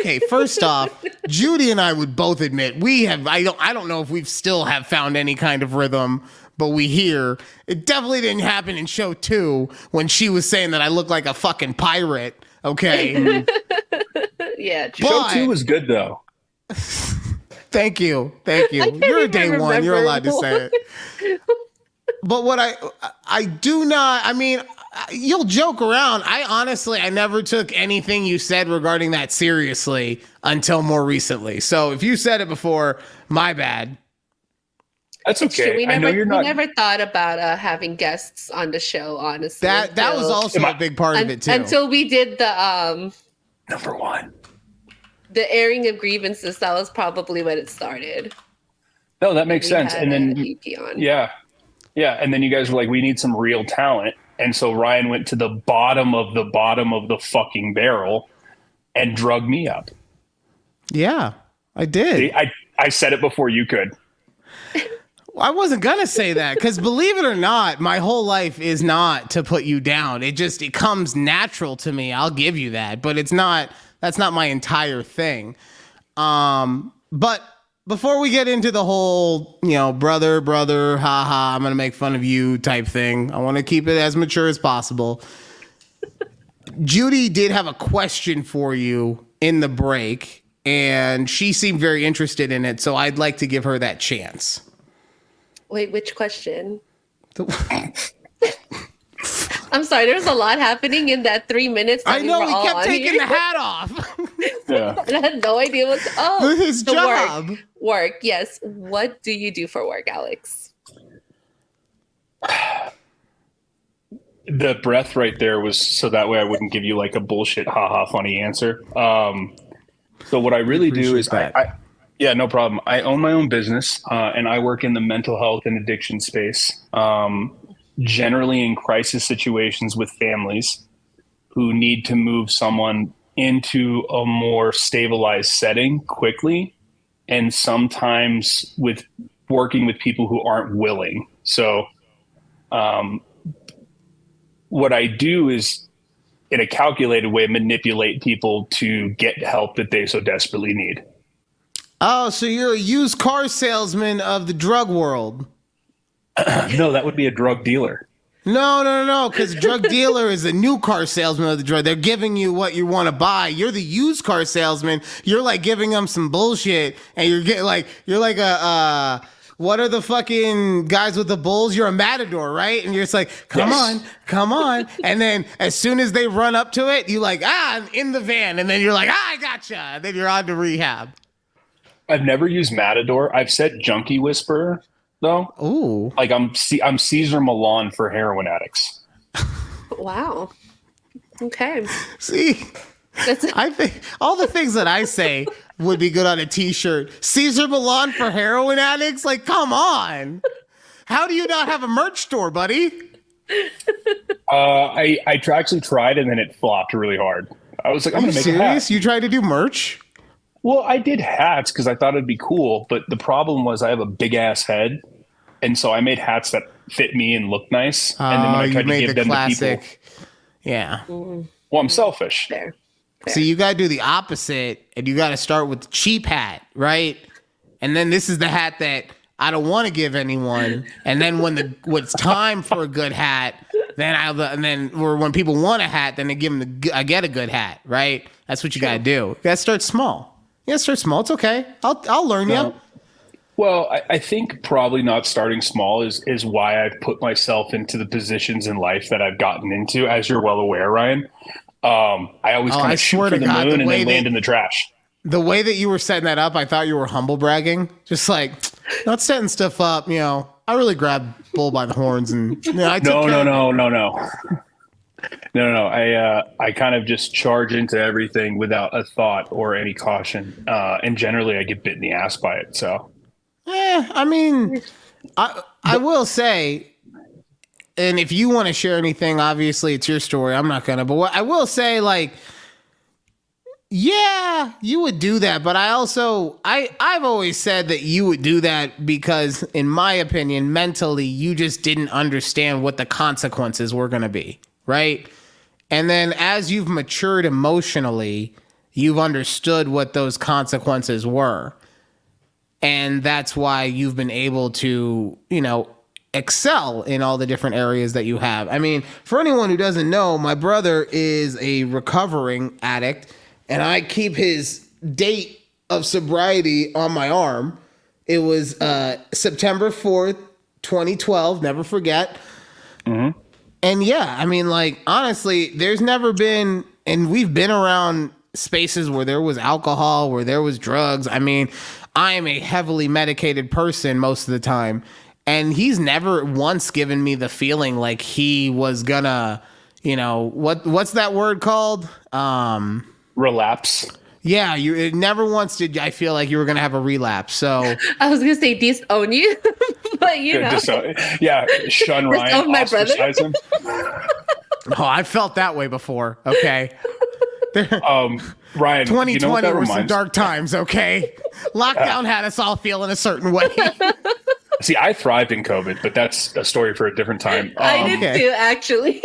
Okay, first off, Judy and I would both admit I don't know if we've still have found any kind of rhythm, but we hear it definitely didn't happen in show 2 when she was saying that I look like a fucking pirate. Okay. Yeah. Show 2 was good though. Thank you. You're a day one. You're allowed to say it. But what I do not, I mean, you'll joke around. I never took anything you said regarding that seriously until more recently. So if you said it before, my bad. That's okay. We never thought about having guests on the show, honestly. That was also a big part of it too. Until we did the number 1. The airing of grievances. That was probably when it started. No, that makes sense. And then EP on. Yeah, and then you guys were like, we need some real talent. And so Ryan went to the bottom of the fucking barrel and drugged me up. Yeah, I did. See, I said it before you could. I wasn't going to say that because believe it or not, my whole life is not to put you down. It comes natural to me. I'll give you that. But that's not my entire thing. But before we get into the whole, brother, haha, I'm going to make fun of you type thing, I want to keep it as mature as possible. Judy did have a question for you in the break, and she seemed very interested in it, so I'd like to give her that chance. Wait, which question? I'm sorry, there's a lot happening in that 3 minutes. I know, he kept taking the hat off. Yeah. And I had no idea what's his job. Work, yes. What do you do for work, Alex? The breath right there was so that way I wouldn't give you like a bullshit haha funny answer. So what I really do is yeah, no problem. I own my own business and I work in the mental health and addiction space. Generally in crisis situations with families who need to move someone into a more stabilized setting quickly, and sometimes with working with people who aren't willing. So what I do is, in a calculated way, manipulate people to get help that they so desperately need. Oh, so you're a used car salesman of the drug world. No, that would be a drug dealer. No, because drug dealer is a new car salesman of the drug. They're giving you what you want to buy. You're the used car salesman. You're like giving them some bullshit, and you're like a what are the fucking guys with the bulls? You're a matador, right? And you're just like, come on. And then as soon as they run up to it, you like, I'm in the van, and then you're like, I gotcha. And then you're on to rehab. I've never used matador. I've said junkie whisperer. though. Ooh. Like I'm Caesar Milan for heroin addicts. Wow. Okay. See, I think all the things that I say would be good on a t-shirt. Caesar Milan for heroin addicts? Like, come on. How do you not have a merch store, buddy? I actually tried and then it flopped really hard. I was like, I'm going to make serious? a hat. You tried to do merch? Well, I did hats because I thought it'd be cool, but the problem was I have a big ass head, and so I made hats that fit me and look nice. And then when I tried to give them to people, yeah. Well, I'm selfish. Fair. So you got to do the opposite, and you got to start with the cheap hat, right? And then this is the hat that I don't want to give anyone. And then when it's time for a good hat, when people want a hat, then they give them I get a good hat, right? That's what you got to do. You got to start small. Yeah, start small. It's okay. I'll learn you. Well, I think probably not starting small is why I've put myself into the positions in life that I've gotten into, as you're well aware, Ryan. I always kind of shoot for the moon and then land in the trash. the way that you were setting that up, I thought you were humble bragging. Just like, not setting stuff up, I really grabbed bull by the horns and I took care of it. No. I kind of just charge into everything without a thought or any caution. And generally I get bit in the ass by it. So, I will say, and if you want to share anything, obviously it's your story. I'm not gonna, but what I will say, like, yeah, you would do that, but I've always said that you would do that because, in my opinion, mentally, you just didn't understand what the consequences were going to be, right? And then as you've matured emotionally, you've understood what those consequences were. And that's why you've been able to, excel in all the different areas that you have. I mean, for anyone who doesn't know, my brother is a recovering addict, and I keep his date of sobriety on my arm. It was September 4th, 2012. Never forget. Mm-hmm. And yeah, I mean, like, honestly, there's never been, and we've been around spaces where there was alcohol, where there was drugs. I mean, I am a heavily medicated person most of the time. And he's never once given me the feeling like he was gonna, what's that word called? Relapse. Yeah, it never once did I feel like you were gonna have a relapse. So I was gonna say disown you, but shun Ryan, my brother. him. Oh, I felt that way before. Okay. Ryan, 2020 were some dark times. Okay, lockdown had us all feeling a certain way. See, I thrived in COVID, but that's a story for a different time. I did too, actually.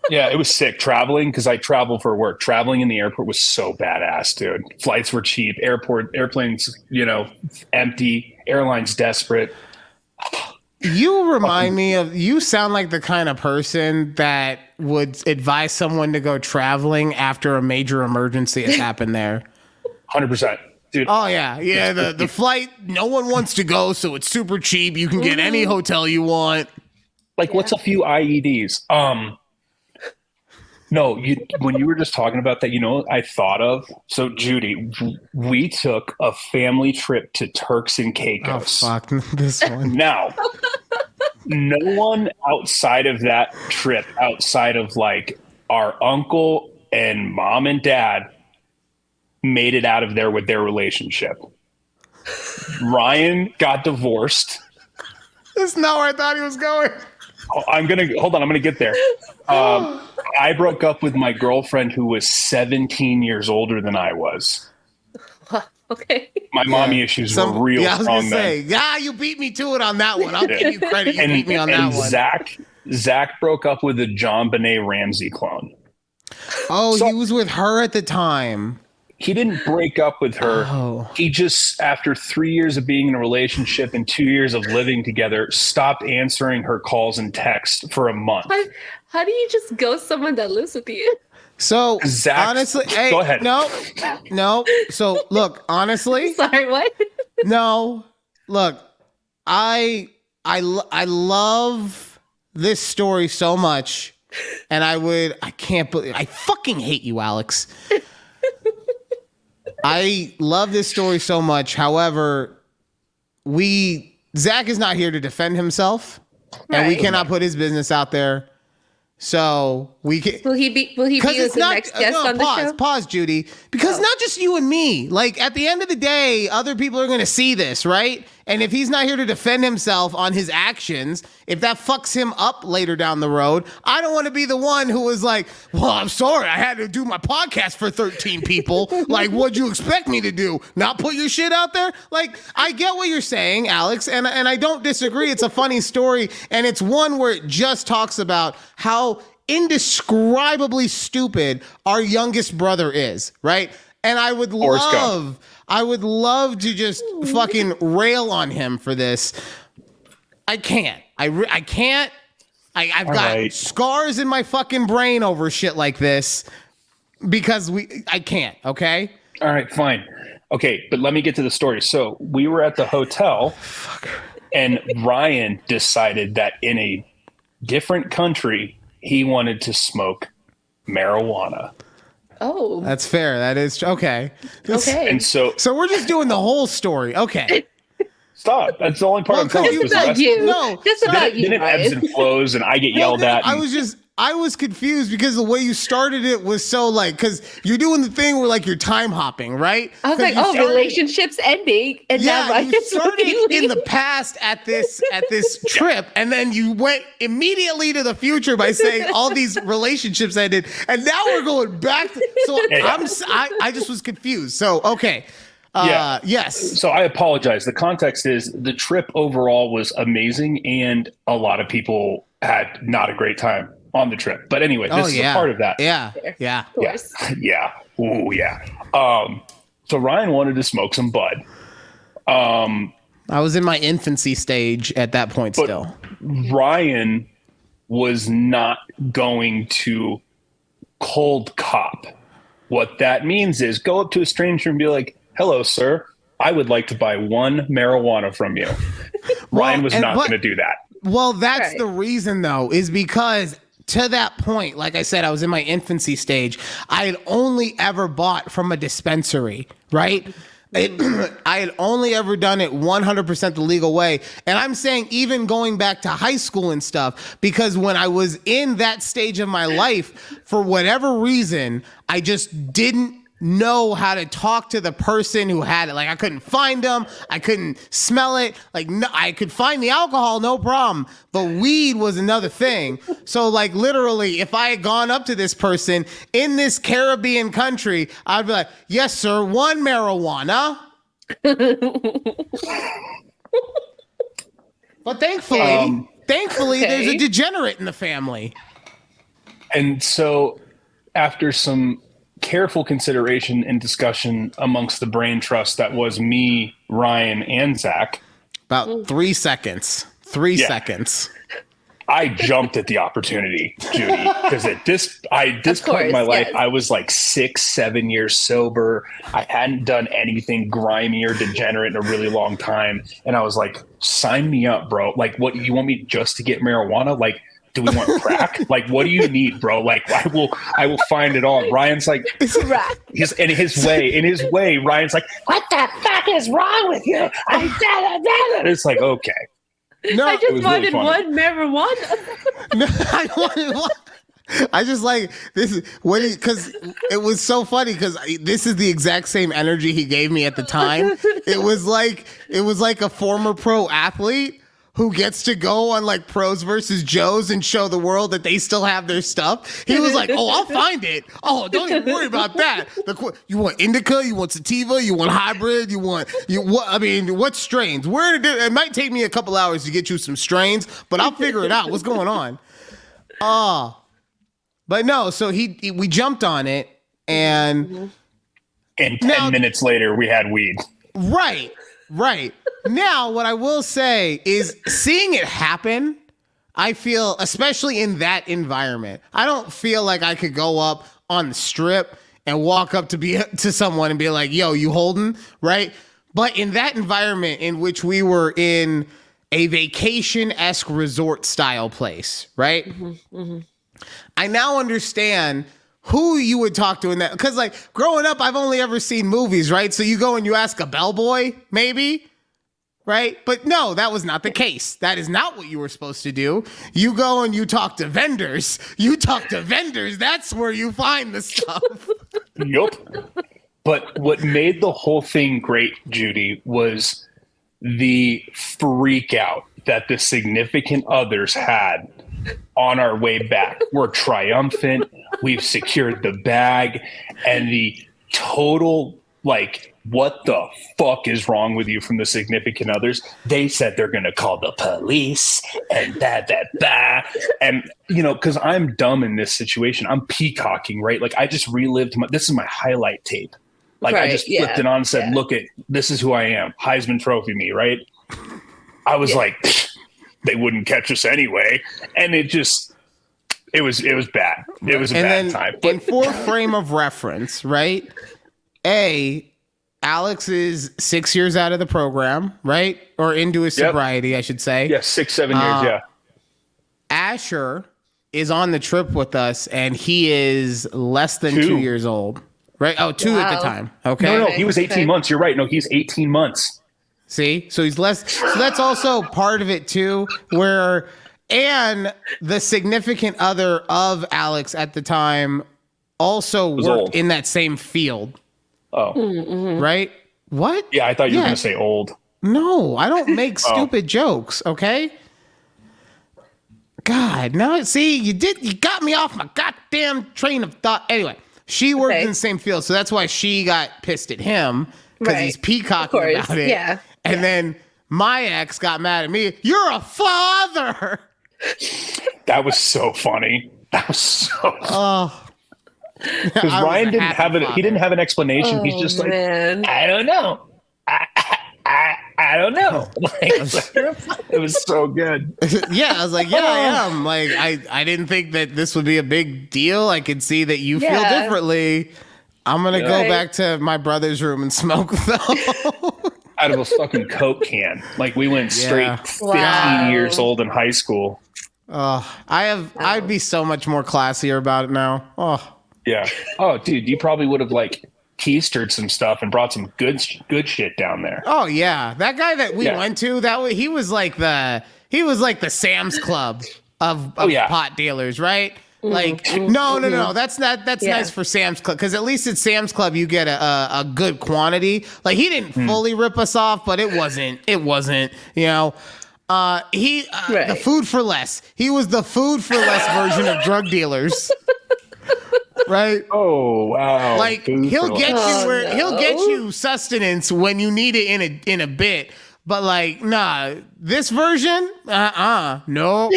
Yeah, it was sick traveling because I travel for work. Traveling in the airport was so badass, dude. Flights were cheap. Airplanes, empty. Airlines desperate. You remind me of, you sound like the kind of person that would advise someone to go traveling after a major emergency has happened there. 100%. Dude. Oh, yeah. Yeah, the flight, no one wants to go, so it's super cheap. You can get any hotel you want. Like, what's a few IEDs? No, when you were just talking about that, I thought of, so Judy, we took a family trip to Turks and Caicos. Oh, fuck, this one. Now, no one outside of that trip, outside of like our uncle and mom and dad, made it out of there with their relationship. Ryan got divorced. That's not where I thought he was going. I'm gonna get there. I broke up with my girlfriend who was 17 years older than I was. Okay. My mommy issues were real I was strong gonna say, you beat me to it on that one. I'll give you credit. You beat me on that one. Zach broke up with a John Benet Ramsey clone. Oh, so, he was with her at the time. He didn't break up with her. Oh. He just, after 3 years of being in a relationship and 2 years of living together, stopped answering her calls and texts for a month. How do you just ghost someone that lives with you? So, Zach, honestly, hey, go ahead. No. So, look, honestly. Sorry, what? No. Look, I love this story so much. And I can't believe, I fucking hate you, Alex. I love this story so much. However, Zach is not here to defend himself, and we cannot put his business out there. So we can. Will he be the next guest on the show? Pause, Judy. Because not just you and me. Like, at the end of the day, other people are going to see this, right? And if he's not here to defend himself on his actions, if that fucks him up later down the road, I don't want to be the one who was like, well, I'm sorry, I had to do my podcast for 13 people. Like, what'd you expect me to do? Not put your shit out there? Like, I get what you're saying, Alex, and I don't disagree. It's a funny story, and it's one where it just talks about how indescribably stupid our youngest brother is, right? And I would love to just fucking rail on him for this. I can't. I can't. I've got scars in my fucking brain over shit like this because I can't. Okay. All right, fine. Okay, but let me get to the story. So we were at the hotel, and Ryan decided that in a different country he wanted to smoke marijuana. Oh, That's fair. That is okay. okay. And so So we're just doing the whole story. Okay. stop. That's the only part Well, I'm telling you. Just is the about rest- you. No, Just about you, Then it ebbs Ryan. and flows, and I get yelled at. and- I was confused because the way you started it was so like, because you're doing the thing where like you're time hopping, right? I was 'Cause like, you oh, started- relationships ending, and now Yeah, Ryan's you started leaving. in the past at this trip, and then you went immediately to the future by saying all these relationships ended, and now we're going back. So I just was confused. So okay, yes. So I apologize. The context is the trip overall was amazing, and a lot of people had not a great time on the trip. But anyway, this is a part of that. Yeah, Of yeah. course. Yeah. Ooh, yeah. So Ryan wanted to smoke some bud. I was in my infancy stage at that point But still. Ryan was not going to cold cop. What that means is go up to a stranger and be like, hello, sir. I would like to buy one marijuana from you. Ryan was not going to do that. Well, that's Right. the reason, though, is because to that point, like I said, I was in my infancy stage. I had only ever bought from a dispensary, right? I had only ever done it 100% the legal way. And I'm saying even going back to high school and stuff, because when I was in that stage of my life, for whatever reason, I just didn't know how to talk to the person who had it. Like I couldn't find them. I couldn't smell it. Like no, I could find the alcohol, no problem. But weed was another thing. So like literally, if I had gone up to this person in this Caribbean country, I'd be like, yes, sir, one marijuana. But thankfully, there's a degenerate in the family. And so after some careful consideration and discussion amongst the brain trust that was me, Ryan, and Zach, About 3 seconds. 3 Yeah. seconds. I jumped at the opportunity, Judy, because at this point in my course, life, yes. I was like 6-7 years sober. I hadn't done anything grimy or degenerate in a really long time. And I was like, sign me up, bro. Like, what, you want me just to get marijuana? Like, do we want crack? Like, what do you need, bro? Like, I will find it all. Ryan's like, Right. in his way, Ryan's like, what the fuck is wrong with you? It's like, okay. No, I was just really wanted funny. one marijuana. No, I wanted one. I just like this because it was so funny because this is the exact same energy he gave me at the time. It was like a former pro athlete who gets to go on like Pros versus Joes and show the world that they still have their stuff. He was like, "Oh, I'll find it. Oh, don't even worry about that. You want indica? You want sativa? You want hybrid? What strains? It might take me a couple hours to get you some strains, but I'll figure it out. What's going on?" But no. So we jumped on it, and And 10 minutes later, we had weed. right. Now, what I will say is seeing it happen, I feel, especially in that environment, I don't feel like I could go up on the strip and walk up to someone and be like, yo, you holding, right? But in that environment in which we were in a vacation-esque resort style place, right? I now understand who you would talk to in that, because like growing up, I've only ever seen movies, right? So you go and you ask a bellboy, maybe, right? But no, that was not the case. That is not what you were supposed to do. You go and you talk to vendors. That's where you find the stuff. Yup. But what made the whole thing great, Judy, was the freak out that the significant others had on our way back. We're triumphant. We've secured the bag, and the total, like, what the fuck is wrong with you from the significant others? They said they're going to call the police and that. And, you know, because I'm dumb in this situation. I'm peacocking, right? Like, I just relived this is my highlight tape. Like, I just flipped it on and said, look at, this is who I am. Heisman Trophy me, right? I was like, they wouldn't catch us anyway. And it was bad. It was a bad time. But And for frame of reference, right? Alex is 6 years out of the program, right? Or into his sobriety, I should say. yeah, 6-7 years, yeah. Asher is on the trip with us, and he is less than 2 years old. Right? Oh, 2 at the time. Okay. No, he was 18 months. You're right. No, he's 18 months. See? So he's less. So that's also part of it too, where, and the significant other of Alex at the time also worked old. in that same field. Oh. Mm-hmm. Right? What? Yeah, I thought you were going to say old. No, I don't make stupid jokes, okay? God, now see, you got me off my goddamn train of thought. Anyway, she worked in the same field, so that's why she got pissed at him, because he's peacocking about it. Yeah. And then my ex got mad at me. You're a father. That was so funny. That was so funny. Oh. Because Ryan didn't have it. He didn't have an explanation. He's just like, man. I don't know. I don't know. It was so good. Yeah, I was like, yeah, I am. Like, I didn't think that this would be a big deal. I could see that you feel differently. I'm gonna go back to my brother's room and smoke though. Out of a fucking Coke can. Like, we went straight 15 years old in high school. I'd be so much more classier about it now. Oh. Yeah. Oh, dude, you probably would have like keistered some stuff and brought some good shit down there. Oh yeah, that guy that we went to, he was like the Sam's Club of pot dealers, right? Like no, that's nice for Sam's Club, because at least at Sam's Club you get a good quantity. Like, he didn't fully rip us off, but it wasn't you know. The food for less. He was the food for less version of drug dealers. Right? Oh wow! Like, he'll get you sustenance when you need it in a bit, but like, nah, this version, no.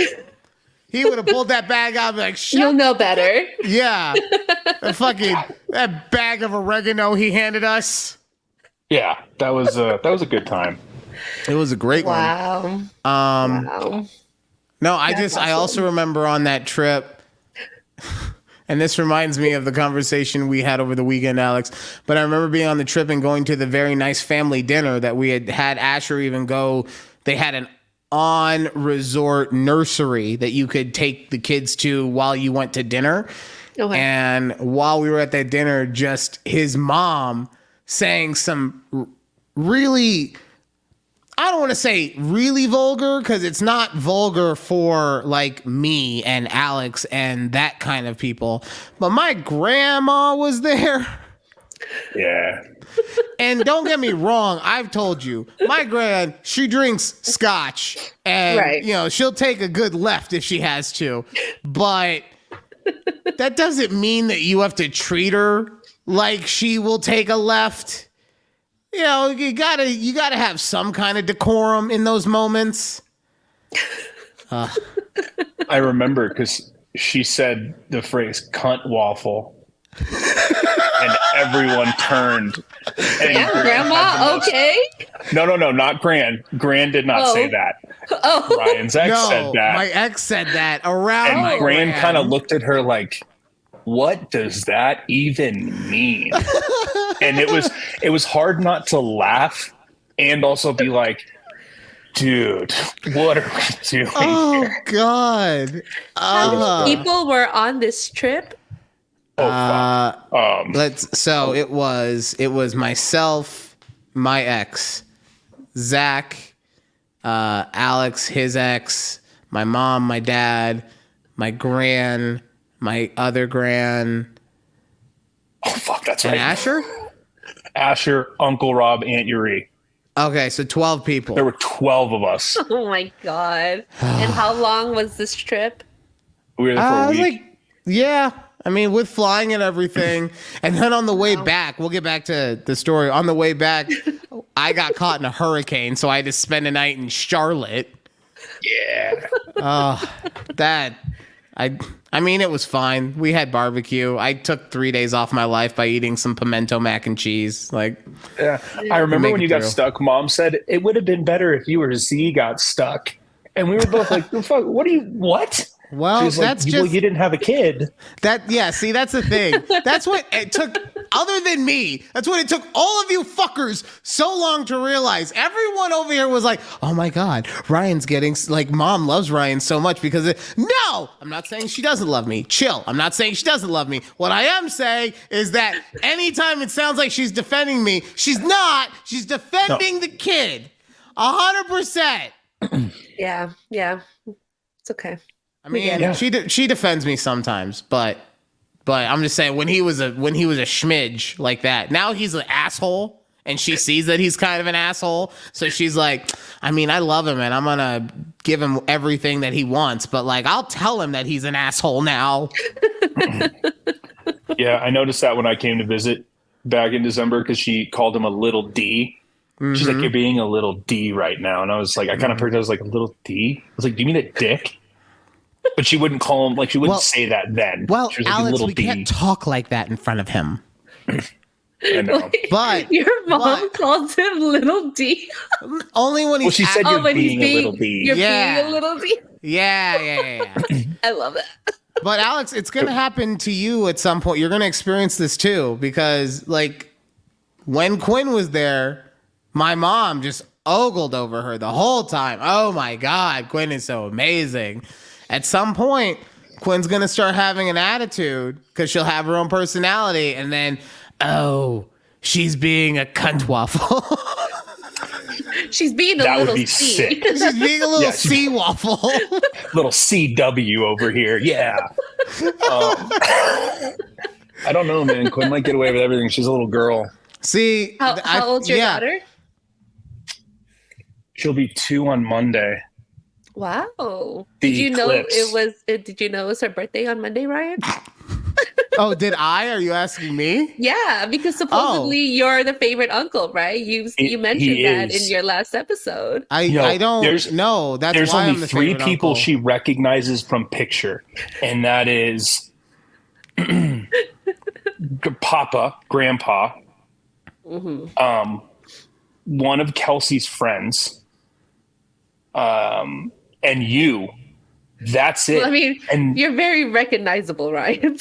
He would have pulled that bag out and be like, you'll know better. Yeah, that bag of oregano he handed us. Yeah, that was a good time. It was a great one. Wow. No, I also remember on that trip. And this reminds me of the conversation we had over the weekend, Alex. But I remember being on the trip and going to the very nice family dinner that we had Asher even go. They had an on-resort nursery that you could take the kids to while you went to dinner. Okay. And while we were at that dinner, just his mom saying some really... I don't want to say really vulgar, because it's not vulgar for like me and Alex and that kind of people. But my grandma was there. Yeah. And don't get me wrong, I've told you, my gran, she drinks scotch, and you know, she'll take a good left if she has to. But that doesn't mean that you have to treat her like she will take a left. You know, you gotta have some kind of decorum in those moments. I remember because she said the phrase "cunt waffle," and everyone turned. And Grandma, okay? No, not Gran. Gran did not say that. Oh, Ryan's ex said that. My ex said that around. And my Gran kind of looked at her like, what does that even mean? And it was hard not to laugh and also be like, dude, what are we doing here? God. How many people were on this trip? It was myself, my ex, Zach, Alex, his ex, my mom, my dad, my gran, my other gran. Oh fuck, that's and right. Asher? Asher, Uncle Rob, Aunt Yuri. Okay, so 12 people. There were 12 of us. Oh my God. And how long was this trip? We were there for a week. I mean, with flying and everything. And then on the way back, we'll get back to the story. On the way back, I got caught in a hurricane, so I had to spend a night in Charlotte. Yeah. I mean, it was fine. We had barbecue. I took 3 days off my life by eating some pimento mac and cheese. Yeah. I remember when you got stuck, Mom said it would have been better if you or Z got stuck. And we were both like, fuck, what? Well, that's like, you didn't have a kid. See, that's the thing. That's what it took. other than me. That's what it took all of you fuckers so long to realize. Everyone over here was like, oh my God, Ryan's getting, like, mom loves Ryan so much because no, I'm not saying she doesn't love me. Chill. I'm not saying she doesn't love me. What I am saying is that anytime it sounds like she's defending me, she's not. She's defending the kid. 100%. Yeah. It's okay. I mean, she defends me sometimes, but I'm just saying when he was a schmidge like that, now he's an asshole, and she sees that he's kind of an asshole, so she's like, I mean, I love him, and I'm gonna give him everything that he wants, but like, I'll tell him that he's an asshole now. Yeah, I noticed that when I came to visit back in December because she called him a little D. She's like, you're being a little D right now, and I was like, I kind of heard that, I was like, a little D. I was like, do you mean a dick? But she wouldn't call him, like, she wouldn't say that then. Well, she was like, Alex, little we D. can't talk like that in front of him. I know. But your mom calls him little D. Only when he's Well, she said you're being a little D. You're being a little D. Yeah. I love it. But Alex, it's going to happen to you at some point. You're going to experience this too, because like when Quinn was there, my mom just ogled over her the whole time. Oh my God, Quinn is so amazing. At some point, Quinn's going to start having an attitude because she'll have her own personality. And then, oh, she's being a cunt waffle. She's being a That little would be C. sick. She's being a little sea waffle. Little CW over here. Yeah. I don't know, man. Quinn might get away with everything. She's a little girl. See, how old's your daughter? She'll be 2 on Monday. Wow. The Did you know eclipse. Did you know it was her birthday on Monday, Ryan? Oh, did I? Are you asking me? Yeah, because supposedly you're the favorite uncle, right? You mentioned that in your last episode. I don't know. That's there's why only I'm the 3 favorite people uncle. she recognizes from picture, and that is Papa, Grandpa, one of Kelsey's friends, and you. That's it. Well, I mean, and you're very recognizable, Ryan.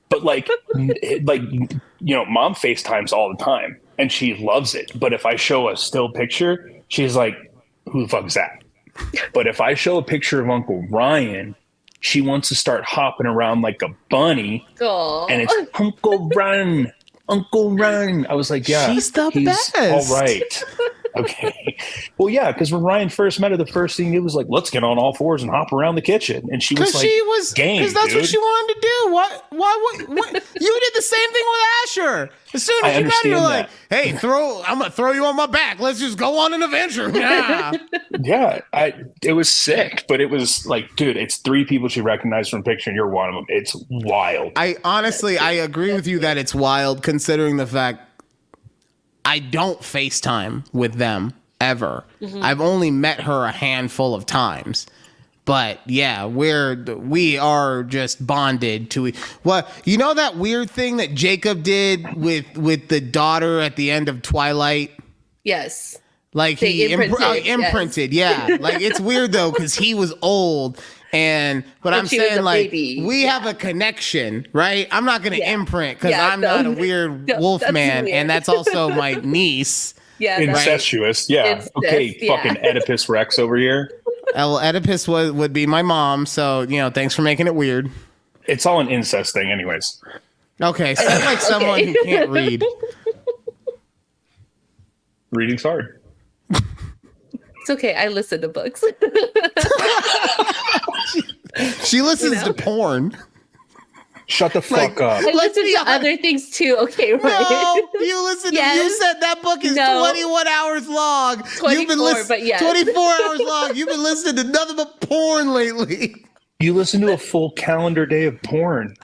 but like mom FaceTimes all the time and she loves it. But if I show a still picture, she's like, who the fuck is that? But if I show a picture of Uncle Ryan, she wants to start hopping around like a bunny. Aww. And it's Uncle Ryan. Uncle Ryan. I was like, yeah, he's the best. All right. Okay. Well, yeah, because when Ryan first met her, the first thing he was like, let's get on all fours and hop around the kitchen. And she was like, game, because that's dude. what she wanted to do. Why you did the same thing with Asher. As soon as you met her, you're like, hey, I'm gonna throw you on my back. Let's just go on an adventure. Yeah. Yeah, it was sick, but it was like, dude, it's 3 people she recognized from picture, and you're one of them. It's wild. I agree with you that it's wild, considering the fact I don't FaceTime with them ever. I've only met her a handful of times. But yeah, we are just bonded to you know that weird thing that Jacob did with the daughter at the end of Twilight? Yes. Like he imprinted. Yes. Yeah. Like it's weird though, because he was old. But I'm saying like we have a connection, right? I'm not gonna imprint because I'm not a weird wolf man, weird. And that's also my niece. Yeah, incestuous. Yeah. Okay, fucking Oedipus Rex over here. Well, Oedipus would be my mom, so thanks for making it weird. It's all an incest thing, anyways. Okay, sound like someone who can't read. Reading's hard. It's okay. I listen to books. She listens to porn. Shut the fuck up. I listen to other things too. Okay, right? No, you listen. You said that book is 21 hours long. 24, but yes. 24 hours long. You've been listening to nothing but porn lately. You listen to a full calendar day of porn.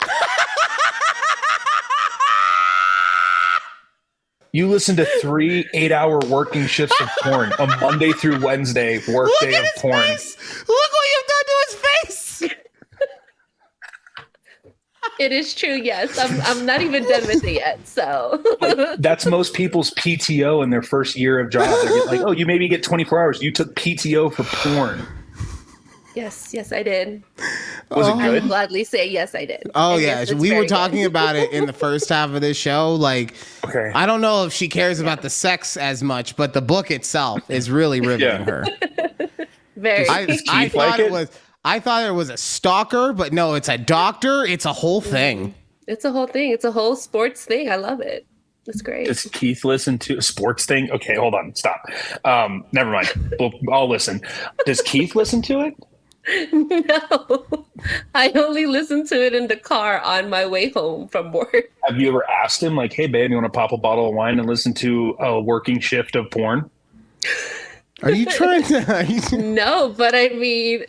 You listen to 3 8-hour working shifts of porn, a Monday through Wednesday work day of porn. Face. Look what you've done to his face. It is true. Yes, I'm not even done with it yet. So that's most people's PTO in their first year of job. They're like, oh, you maybe get 24 hours. You took PTO for porn. Yes, I did. Was it I will good? gladly say yes, I did. Oh And yeah, yes, it's we were very talking good. about it in the first half of this show. Like, Okay. I don't know if she cares about the sex as much, but the book itself is really riveting Yeah. her. Very. I Keith thought like it it? was. I thought it was a stalker, but no, it's a doctor. It's a whole thing. It's a whole thing. It's a whole sports thing. I love it. It's great. Does Keith listen to a sports thing? Okay, hold on. Stop. Never mind. I'll listen. Does Keith listen to it? No, I only listen to it in the car on my way home from work. Have you ever asked him, like, hey, babe, you want to pop a bottle of wine and listen to a working shift of porn? Are you trying to? No, but I mean,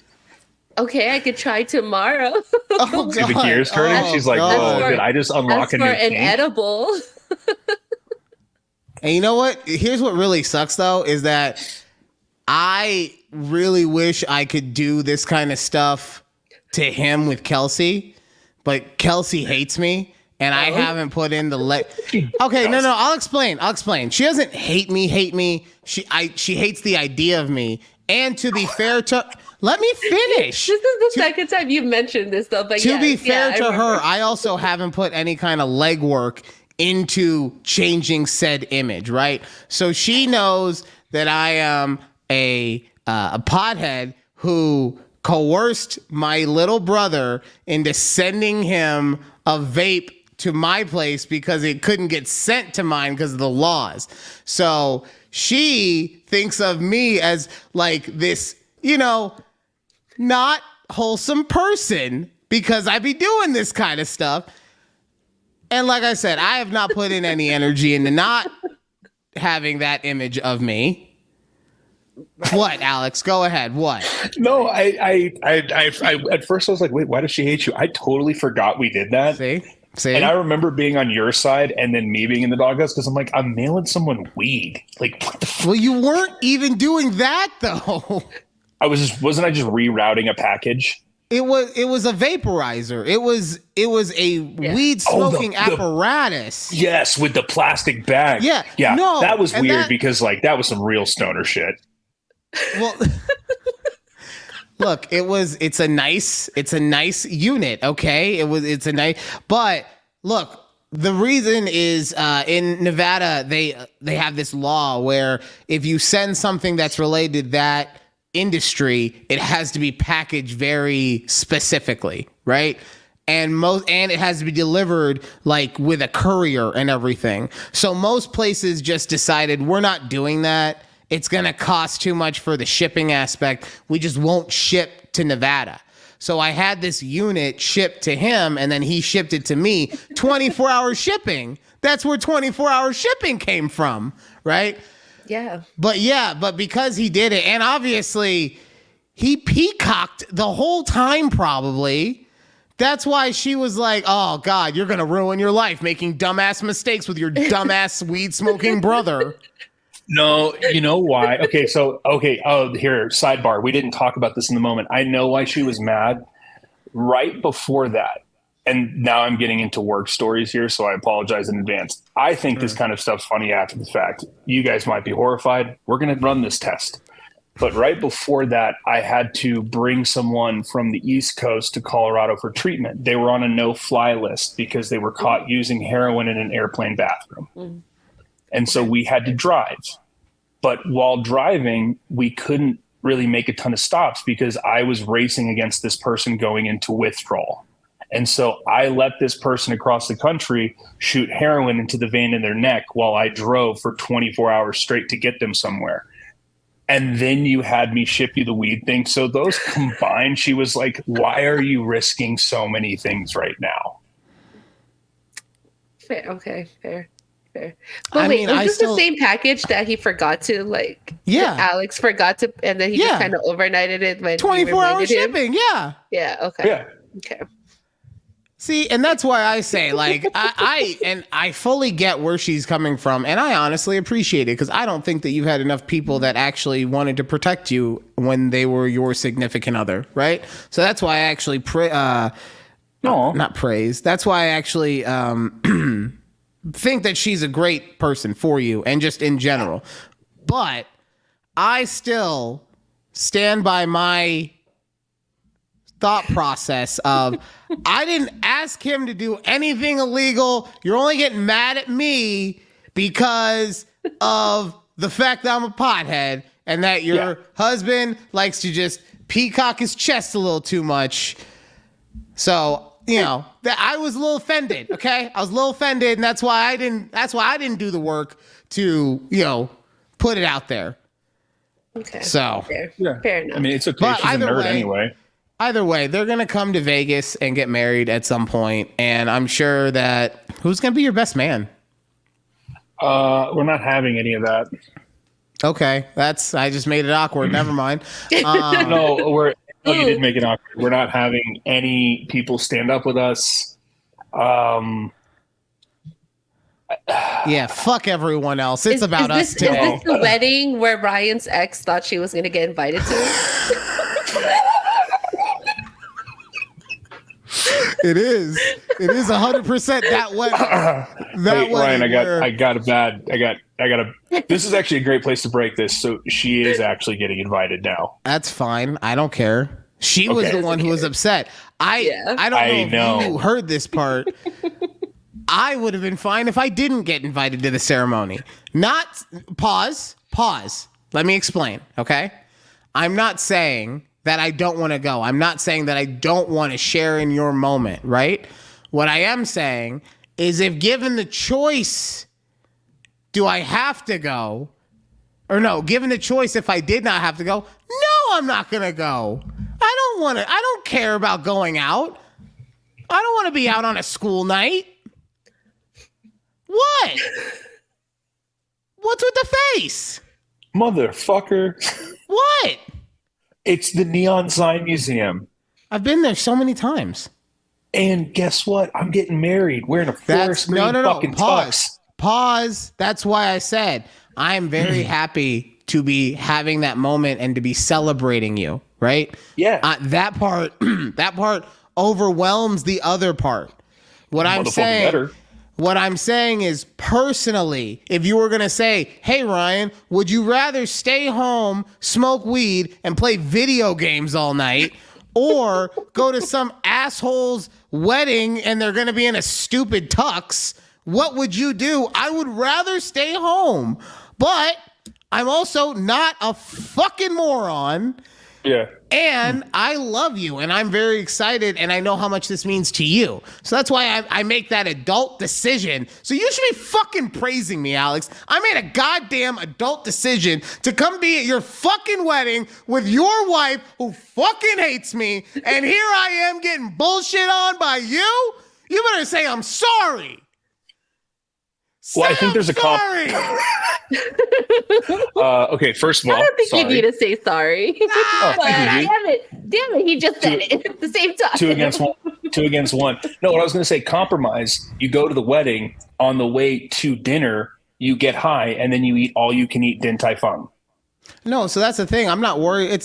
okay, I could try tomorrow. Oh, See the God. gears turning? Oh, She's like, God. whoa, did I just unlock That's a for new an kink? edible. And you know what? Here's what really sucks, though, is that I really wish I could do this kind of stuff to him with Kelsey, but Kelsey hates me, and I haven't put in the Okay, no, I'll explain. She doesn't hate me. She hates the idea of me. And to be fair to, let me finish. This is the second time you mentioned this, though. But To be fair I to remember. her, I also haven't put any kind of legwork into changing said image, right? So she knows that I am a pothead who coerced my little brother into sending him a vape to my place because it couldn't get sent to mine because of the laws. So she thinks of me as like this, not wholesome person because I be doing this kind of stuff. And like I said, I have not put in any energy into not having that image of me. What, Alex? Go ahead. What? No, I at first I was like, wait, why does she hate you? I totally forgot we did that. See? And I remember being on your side and then me being in the doghouse because I'm like, I'm mailing someone weed. Like, what the Well, you weren't even doing that though. wasn't I just rerouting a package? It was a vaporizer. It was a weed smoking apparatus. Yes, with the plastic bag. Yeah. Yeah. No, that was and weird that- because like that was some real stoner shit. Well, look, it's a nice unit, okay? It's a nice, but look, the reason is in Nevada they have this law where if you send something that's related to that industry, it has to be packaged very specifically, right? And it has to be delivered like with a courier and everything. So most places just decided we're not doing that. It's going to cost too much for the shipping aspect. We just won't ship to Nevada. So I had this unit shipped to him and then he shipped it to me. 24-hour shipping. That's where 24-hour shipping came from, right? Yeah. But because he did it, and obviously he peacocked the whole time probably. That's why she was like, oh, God, you're going to ruin your life making dumbass mistakes with your dumbass weed-smoking brother. No, you know why? Okay, here, sidebar. We didn't talk about this in the moment. I know why she was mad right before that. And now I'm getting into work stories here, so I apologize in advance. I think this kind of stuff's funny after the fact. You guys might be horrified. We're going to run this test. But right before that, I had to bring someone from the East Coast to Colorado for treatment. They were on a no-fly list because they were caught using heroin in an airplane bathroom. And so we had to drive. But while driving, we couldn't really make a ton of stops because I was racing against this person going into withdrawal. And so I let this person across the country shoot heroin into the vein in their neck while I drove for 24 hours straight to get them somewhere. And then you had me ship you the weed thing. So those combined, she was like, why are you risking so many things right now? Fair. Okay. Fair. But I wait, mean, was I this still- the same package that he forgot to Yeah. Alex forgot to, and then he Yeah. just kind of overnighted it when 24-hour you reminded him? shipping, yeah. Yeah. Okay. Yeah. Okay. See, and that's why I say, like, I fully get where she's coming from, and I honestly appreciate it because I don't think that you've had enough people that actually wanted to protect you when they were your significant other, right? So that's why I actually not praise. That's why I actually think that she's a great person for you and just in general. But I still stand by my thought process of I didn't ask him to do anything illegal. You're only getting mad at me because of the fact that I'm a pothead and that your husband likes to just peacock his chest a little too much. So, you know, that I was a little offended, okay? I was a little offended, and that's why I didn't do the work to, you know, put it out there. Okay. So, fair enough. I mean, it's okay. But She's a either nerd way- anyway. either way, they're going to come to Vegas and get married at some point, and I'm sure that who's going to be your best man? We're not having any of that. Okay, I just made it awkward. Never mind. No, you did make it awkward. We're not having any people stand up with us. Yeah, fuck everyone else. It's about us too. Is this the wedding where Ryan's ex thought she was going to get invited to? It is 100% that way. Hey, Ryan, I got a. This is actually a great place to break this. So she is actually getting invited now. That's fine. I don't care. She was the one who was upset. I don't know if you heard this part. I would have been fine if I didn't get invited to the ceremony. Pause. Let me explain, okay? I'm not saying that I don't want to go. I'm not saying that I don't want to share in your moment, right? What I am saying is if given the choice, do I have to go? Or no, given the choice, if I did not have to go, no, I'm not going to go. I don't care about going out. I don't want to be out on a school night. What? What's with the face? Motherfucker. What? It's the Neon Sign Museum. I've been there so many times. And guess what? I'm getting married wearing a forest green fucking tux. Pause. That's why I said I'm very happy to be having that moment and to be celebrating you, right? Yeah. That part overwhelms the other part. What I'm saying is personally, if you were going to say, hey, Ryan, would you rather stay home, smoke weed, and play video games all night, or go to some asshole's wedding and they're going to be in a stupid tux? What would you do? I would rather stay home, but I'm also not a fucking moron. Yeah. And I love you, and I'm very excited, and I know how much this means to you. So that's why I make that adult decision. So you should be fucking praising me, Alex. I made a goddamn adult decision to come be at your fucking wedding with your wife who fucking hates me, and here I am getting bullshit on by you? You better say I'm sorry. Well, I think there's a sorry. Okay, first of all, I don't think sorry. you need to say sorry. Damn it, he just said it at the same time. Two against one. No, what I was going to say, compromise. You go to the wedding, on the way to dinner, you get high, and then you eat all you can eat Din Tai Fung. No, so that's the thing. I'm not worried.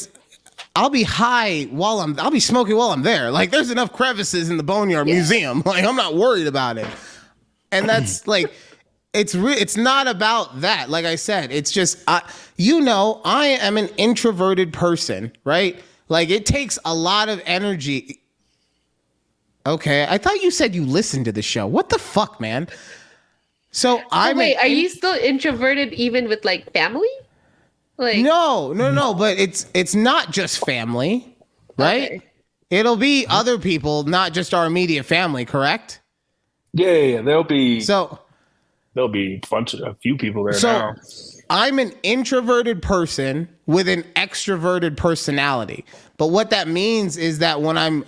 I'll be high I'll be smoking while I'm there. Like, there's enough crevices in the Boneyard Museum. Like, I'm not worried about it. And that's like, it's not about that. Like I said, it's just, I am an introverted person, right? Like, it takes a lot of energy. Okay, I thought you said you listened to the show. What the fuck, man? So are you still introverted even with like family? Like No, but it's not just family, right? Okay. It'll be other people, not just our immediate family, correct? Yeah. There'll be a few people there now. I'm an introverted person with an extroverted personality. But what that means is that when I'm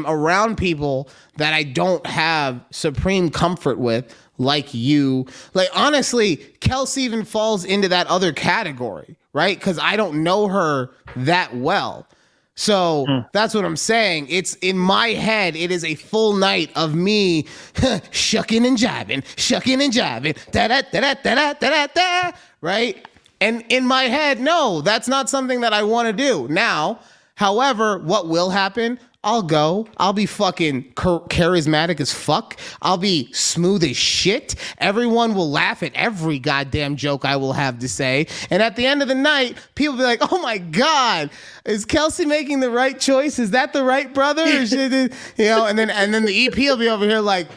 around people that I don't have supreme comfort with, like you, like honestly, Kelsey even falls into that other category, right? Because I don't know her that well. So that's what I'm saying. It's in my head. It is a full night of me shucking and jiving, da da da da da da da. Right? And in my head, no, that's not something that I want to do. Now, however, what will happen? I'll go. I'll be fucking charismatic as fuck. I'll be smooth as shit. Everyone will laugh at every goddamn joke I will have to say. And at the end of the night, people will be like, oh my God, is Kelsey making the right choice? Is that the right brother? Or should it, and then the EP will be over here like,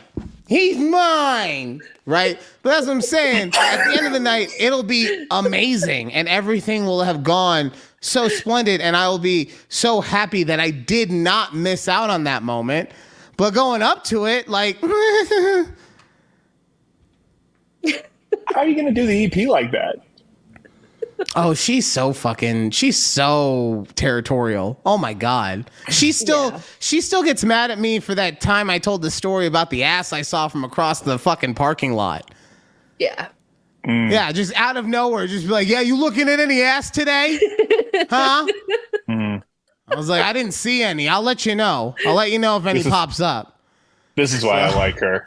he's mine, right? But that's what I'm saying. At the end of the night, it'll be amazing and everything will have gone so splendid, and I will be so happy that I did not miss out on that moment. But going up to it, like, how are you gonna do the EP like that? Oh, she's so territorial. Oh my God. She still gets mad at me for that time I told the story about the ass I saw from across the fucking parking lot. Yeah. Yeah, just out of nowhere, just be like, yeah, you looking at any ass today? Huh? I was like, I didn't see any. I'll let you know. I'll let you know if any pops up. This is why I like her.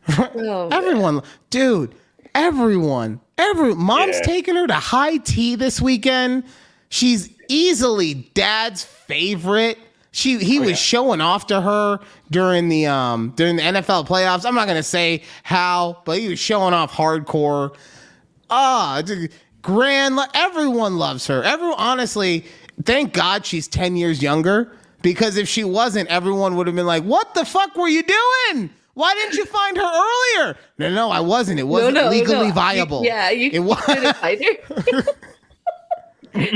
Everyone, dude, mom's taking her to high tea this weekend. She's easily dad's favorite. He was showing off to her during the NFL playoffs. I'm not gonna say how, but he was showing off hardcore. Grand. Everyone loves her. Honestly, thank God she's 10 years younger, because if she wasn't, everyone would have been like, what the fuck were you doing? Why didn't you find her earlier? No, I wasn't. It wasn't legally viable. You couldn't find her.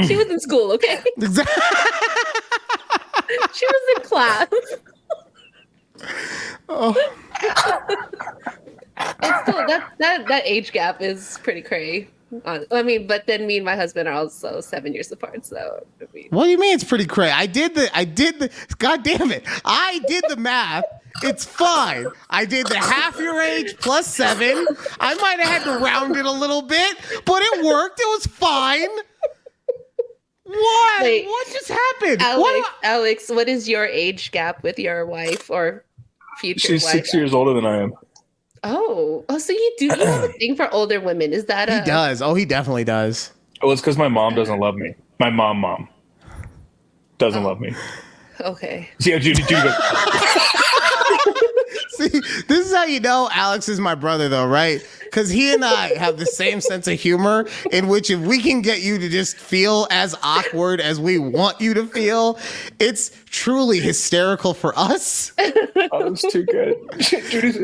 She was in school, okay? Exactly. She was in class. And still, that age gap is pretty crazy. I mean, but then me and my husband are also 7 years apart. So what do you mean it's pretty crazy? I did the. God damn it! I did the math. It's fine. I did the half your age plus 7. I might have had to round it a little bit, but it worked. It was fine. What? Wait, what just happened? Alex, what is your age gap with your wife or future wife? She's 6 years older than I am. Oh, so you have a thing for older women. Is that He does. Oh, he definitely does. Oh, it's because my mom doesn't love me. My mom doesn't love me. Okay. See, Judy goes, See, this is how you know Alex is my brother, though, right? Because he and I have the same sense of humor, in which if we can get you to just feel as awkward as we want you to feel, it's truly hysterical for us. oh, it's too good. Judy's,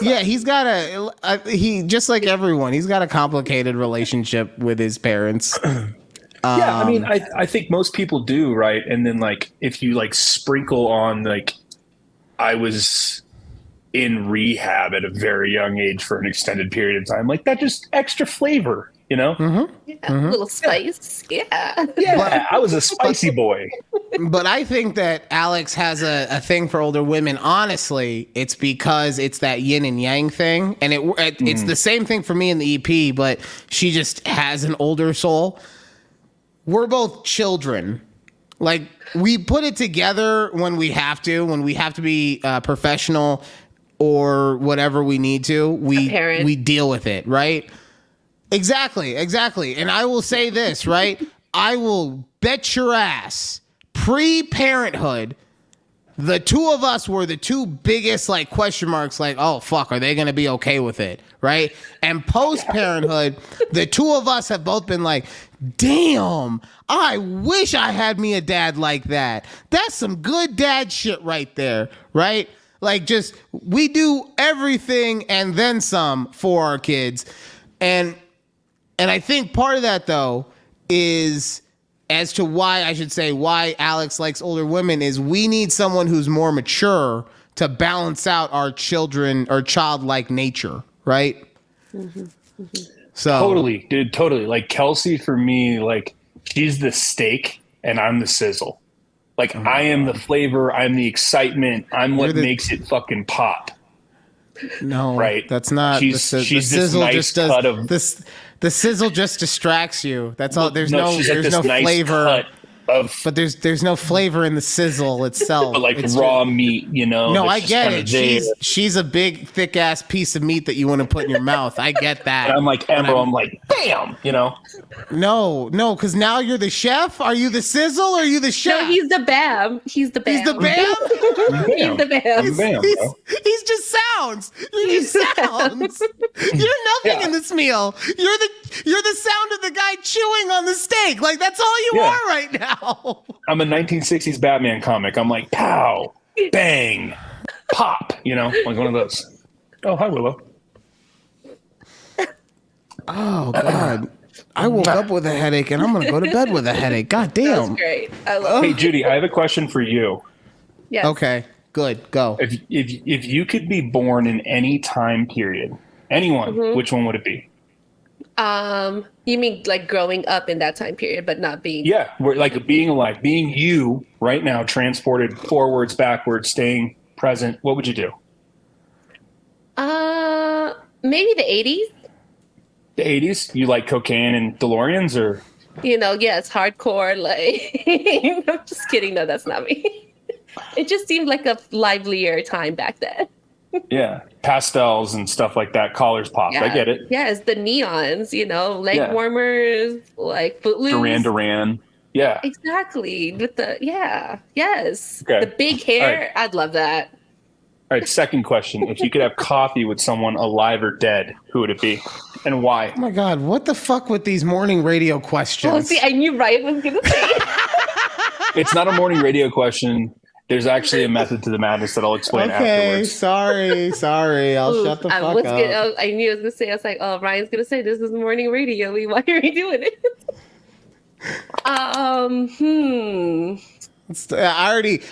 yeah, he's got he just like everyone, he's got a complicated relationship with his parents. Yeah, I mean, I think most people do, right? And then like if you like sprinkle on like, I was in rehab at a very young age for an extended period of time, like that just extra flavor, you know? Yeah, a little spice. Yeah. Yeah, I was a spicy boy. But I think that Alex has a thing for older women. Honestly, it's because it's that yin and yang thing. And it's the same thing for me in the EP, but she just has an older soul. We're both children. Like, we put it together when we have to be professional or whatever we need to. We deal with it, right? Exactly. And I will say this, right? I will bet your ass, pre-parenthood, the two of us were the two biggest like question marks, like, oh fuck, are they gonna be okay with it, right? And post-parenthood, the two of us have both been like, damn, I wish I had me a dad like that. That's some good dad shit right there, right? Like, just, we do everything and then some for our kids. And I think part of that, though, is as to why Alex likes older women is we need someone who's more mature to balance out our childlike nature, right? So Totally, dude, totally. Like Kelsey, for me, like she's the steak and I'm the sizzle. Like I am the flavor, I'm the excitement, I'm what makes it fucking pop. No, right? That's not. She's the sizzle nice just does cut of this. The sizzle just distracts you. That's all. There's no she's like there's this no nice flavor. cut. But there's no flavor in the sizzle itself. But like It's raw meat, you know. No, that's I just get kinda it. there. She's a big, thick ass piece of meat that you want to put in your mouth. I get that. And I'm like, Amber, I'm like, bam, you know. No, because now you're the chef. Are you the sizzle or are you the chef? No, he's the Bam. He's the Bam. He's the Bam? He's the Bam. Bam, bro. He's just sounds. You're just sounds. You're nothing in this meal. You're the sound of the guy chewing on the steak. Like that's all you are right now. I'm a 1960s Batman comic. I'm like, pow, bang, pop, you know, like one of those. Oh, hi, Willow. Oh God. I woke up with a headache and I'm gonna go to bed with a headache. God damn. That's great. I love Hey, it. Judy, I have a question for you. Yes. Okay, good. Go. If you could be born in any time period, anyone, which one would it be? You mean like growing up in that time period, but not being? Yeah, we're like being alive, being you right now, transported forwards, backwards, staying present. What would you do? Maybe the 80s. The 80s? You like cocaine and DeLoreans, or? You know, yes, hardcore. Like, I'm just kidding. No, that's not me. It just seemed like a livelier time back then. Yeah, pastels and stuff like that. Collars popped. I get it. Yes, the neons. You know, leg Yeah. warmers, like Footloose. Duran. Yeah. Exactly. With the yes. Okay. The big hair. All right. I'd love that. All right, second question. If you could have coffee with someone alive or dead, who would it be? And why? Oh my God, what the fuck with these morning radio questions? Oh, see, I knew Ryan was gonna say it. It's not a morning radio question. There's actually a method to the madness that I'll explain Okay, afterwards. sorry. I'll shut the fuck up. I knew I was gonna say. I was like, oh, Ryan's gonna say this is morning radio. Why are we doing it? I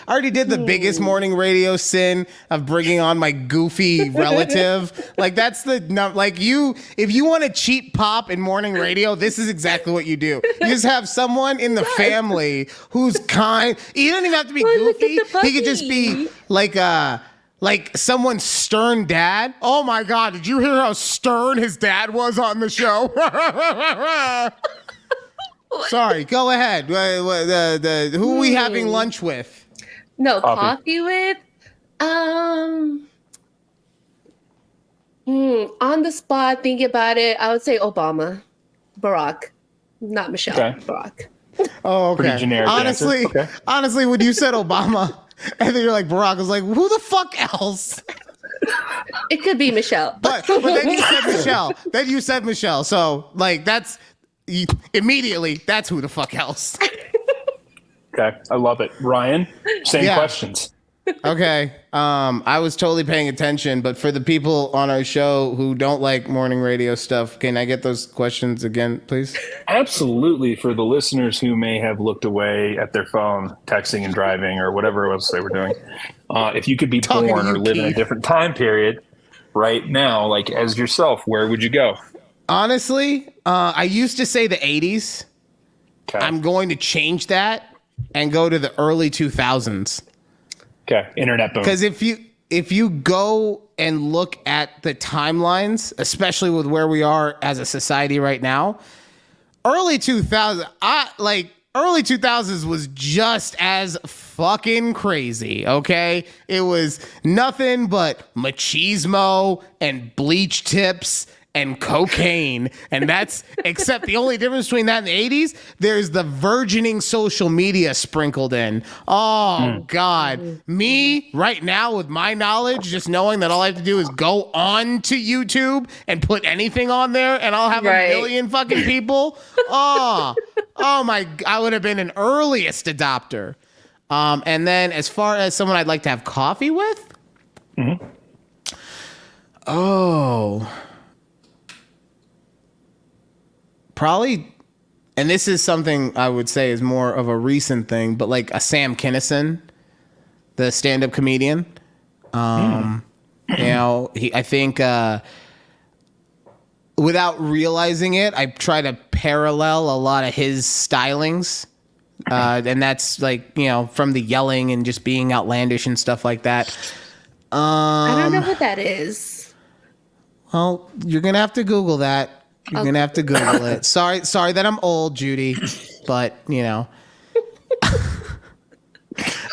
already did the biggest morning radio sin of bringing on my goofy relative. Like that's like if you want to cheat pop in morning radio, this is exactly what you do. You just have someone in the family who's kind. He doesn't even have to be goofy. He could just be like someone's stern dad. Oh my God, did you hear how stern his dad was on the show? Sorry, go ahead. Who are we having lunch with? No, coffee with. On the spot, thinking about it, I would say Obama, Barack, not Michelle. Okay. Barack. Oh, okay. Pretty generic Honestly, answer. Okay. honestly, when you said Obama, and then you're like Barack, I was like, who the fuck else? It could be Michelle. But then you said Michelle. Then you said Michelle. So like immediately that's who the fuck else. Okay, I love it. Ryan, same Yeah. questions. Okay. I was totally paying attention, but for the people on our show who don't like morning radio stuff, can I get those questions again, please? Absolutely. For the listeners who may have looked away at their phone, texting and driving, or whatever else they were doing, if you could be Talking to born or you, live in a Keith. different time period right now, like as yourself, where would you go? Honestly, I used to say the 80s. Okay. I'm going to change that and go to the early 2000s. Okay. Internet boom. Because if you go and look at the timelines, especially with where we are as a society right now, early 2000s, early 2000s was just as fucking crazy, okay? It was nothing but machismo and bleach tips and cocaine. And that's, except the only difference between that and the 80s, there's the burgeoning social media sprinkled in. Oh, God. Me, right now, with my knowledge, just knowing that all I have to do is go on to YouTube and put anything on there and I'll have Right. a million fucking people. Oh my, I would have been an earliest adopter. And then as far as someone I'd like to have coffee with, probably, and this is something I would say is more of a recent thing, but like a Sam Kinison, the stand-up comedian. You know, I think without realizing it, I try to parallel a lot of his stylings. And that's like, you know, from the yelling and just being outlandish and stuff like that. I don't know what that is. Well, you're going to have to Google that. You're going to have to Google it. Sorry that I'm old, Judy, but, you know.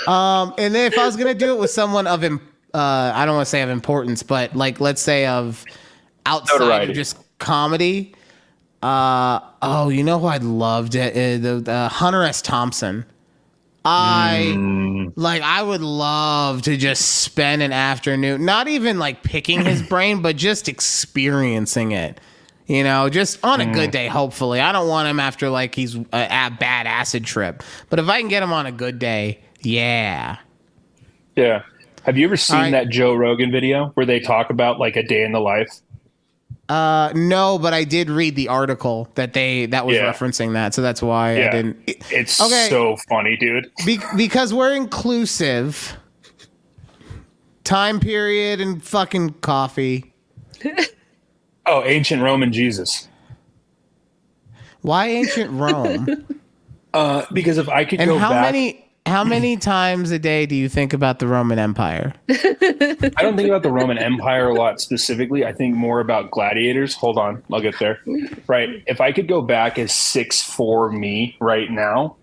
And then if I was gonna do it with someone of I don't want to say of importance, but like let's say of outside Notoriety. of just comedy. You know who I'd love to Hunter S. Thompson. I would love to just spend an afternoon, not even like picking his brain, but just experiencing it. You know, just on a good day, hopefully. I don't want him after like he's a bad acid trip. But if I can get him on a good day, yeah. Yeah. Have you ever seen All right. that Joe Rogan video where they talk about like a day in the life? No, but I did read the article that was referencing that, so that's why I didn't. It's so funny, dude. Because we're inclusive. Time period and fucking coffee. Oh, ancient Roman Jesus. Why ancient Rome? Because if I could And go back, how many times a day do you think about the Roman Empire? I don't think about the Roman Empire a lot specifically. I think more about gladiators. Hold on, I'll get there. Right. If I could go back as 6'4" me right now,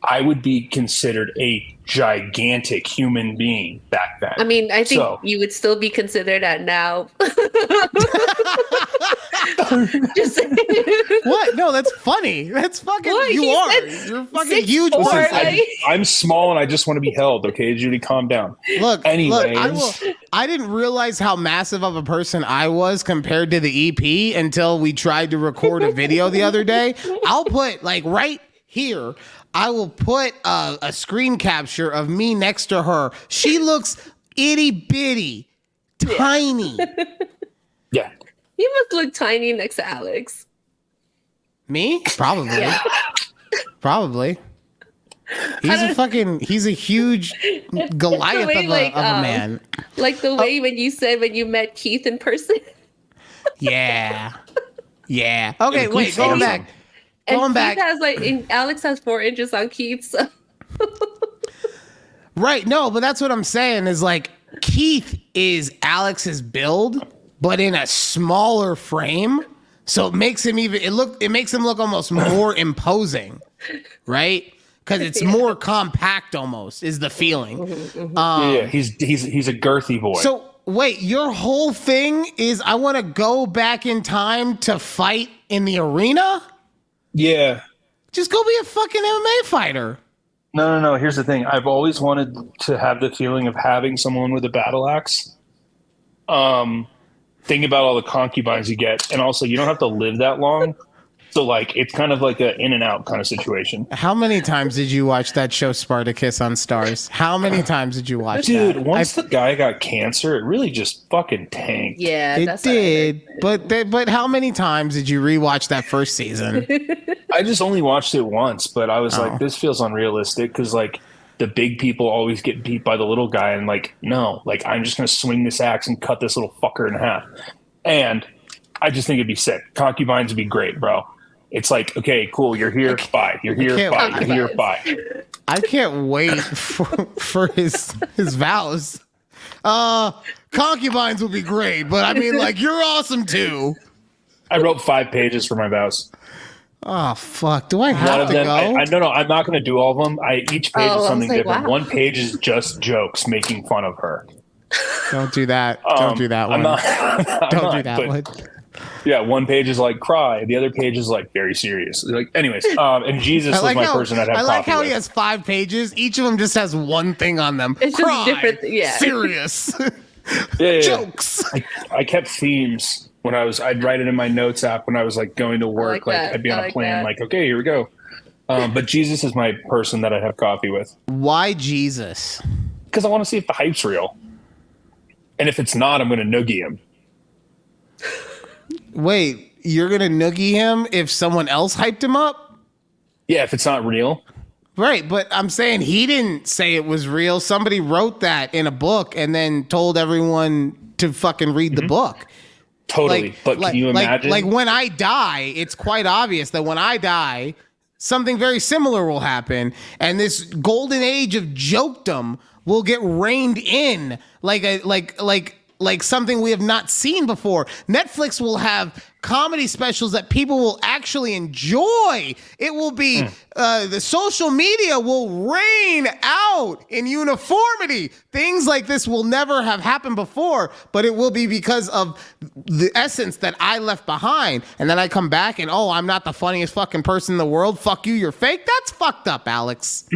I would be considered a gigantic human being back then. I mean, I think you would still be considered that now. Just saying. What? No, that's funny. That's fucking. What? You He are. said You're fucking huge. 6'4", person. like- I'm small and I just want to be held. Okay, Judy, calm down. Look, Anyways. I didn't realize how massive of a person I was compared to the EP until we tried to record a video the other day. I'll put like right here. I will put a screen capture of me next to her. She looks itty bitty, tiny. Yeah. You must look tiny next to Alex. Me? Probably. Probably. He's a huge Goliath way, of like, a man. Like the way when you said when you met Keith in person. Yeah. Yeah. Okay, Yeah, wait, Keith's going awesome. back. And Going Keith back. has Alex has 4 inches on Keith. So. Right, no, but that's what I'm saying is like Keith is Alex's build, but in a smaller frame. So it makes him makes him look almost more imposing, right? Because it's more compact almost is the feeling. Yeah, he's a girthy boy. So wait, your whole thing is I want to go back in time to fight in the arena? yeah. Just go be a fucking MMA fighter. No. Here's the thing. I've always wanted to have the feeling of having someone with a battle axe. Think about all the concubines you get, and also you don't have to live that long. So like it's kind of like a in and out kind of situation. How many times did you watch that show Spartacus on Stars? How many times did you watch Dude, that? once the guy got cancer, it really just fucking tanked. Yeah, It that's what I did, but how many times did you rewatch that first season? I just only watched it once, but I was Oh. like, this feels unrealistic because like the big people always get beat by the little guy, and like, no, like I'm just gonna swing this axe and cut this little fucker in half. And I just think it'd be sick. Concubines would be great, bro. It's like, okay, cool, you're here, bye. You're here, can't bye. wait. You're here, bye. I can't wait for his vows. Concubines would be great, but I mean, like, you're awesome too. I wrote 5 pages for my vows. Oh fuck! Do I One have of to them, go? no, I'm not going to do all of them. Each page Oh, I is was something like, different. wow. One page is just jokes making fun of her. Don't do that. Don't do that one. I'm not, I'm Don't not, do that but- one. Yeah, one page is like cry, the other page is like very serious. Like, anyways, and Jesus was my person I'd have I like coffee how with. he has 5 pages. Each of them just has one thing on them. It's just Cry, different- yeah. serious, Yeah. jokes. I kept themes when I'd write it in my notes app when I was like going to work. like that. I'd be on I a like plan, that. like, okay, here we go. But Jesus is my person that I'd have coffee with Why Jesus? because I want to see if the hype's real. And if it's not, I'm going to noogie him. Wait, you're gonna noogie him if someone else hyped him up? Yeah, if it's not real. Right, but I'm saying he didn't say it was real. Somebody wrote that in a book and then told everyone to fucking read the book. Totally. But can you imagine? Like when I die, it's quite obvious that when I die, something very similar will happen, and this golden age of jokedom will get reined in, like like something we have not seen before. Netflix will have comedy specials that people will actually enjoy. It will be the social media will reign out in uniformity. Things like this will never have happened before, but it will be because of the essence that I left behind. And then I come back and, oh, I'm not the funniest fucking person in the world. Fuck you, you're fake. That's fucked up, Alex.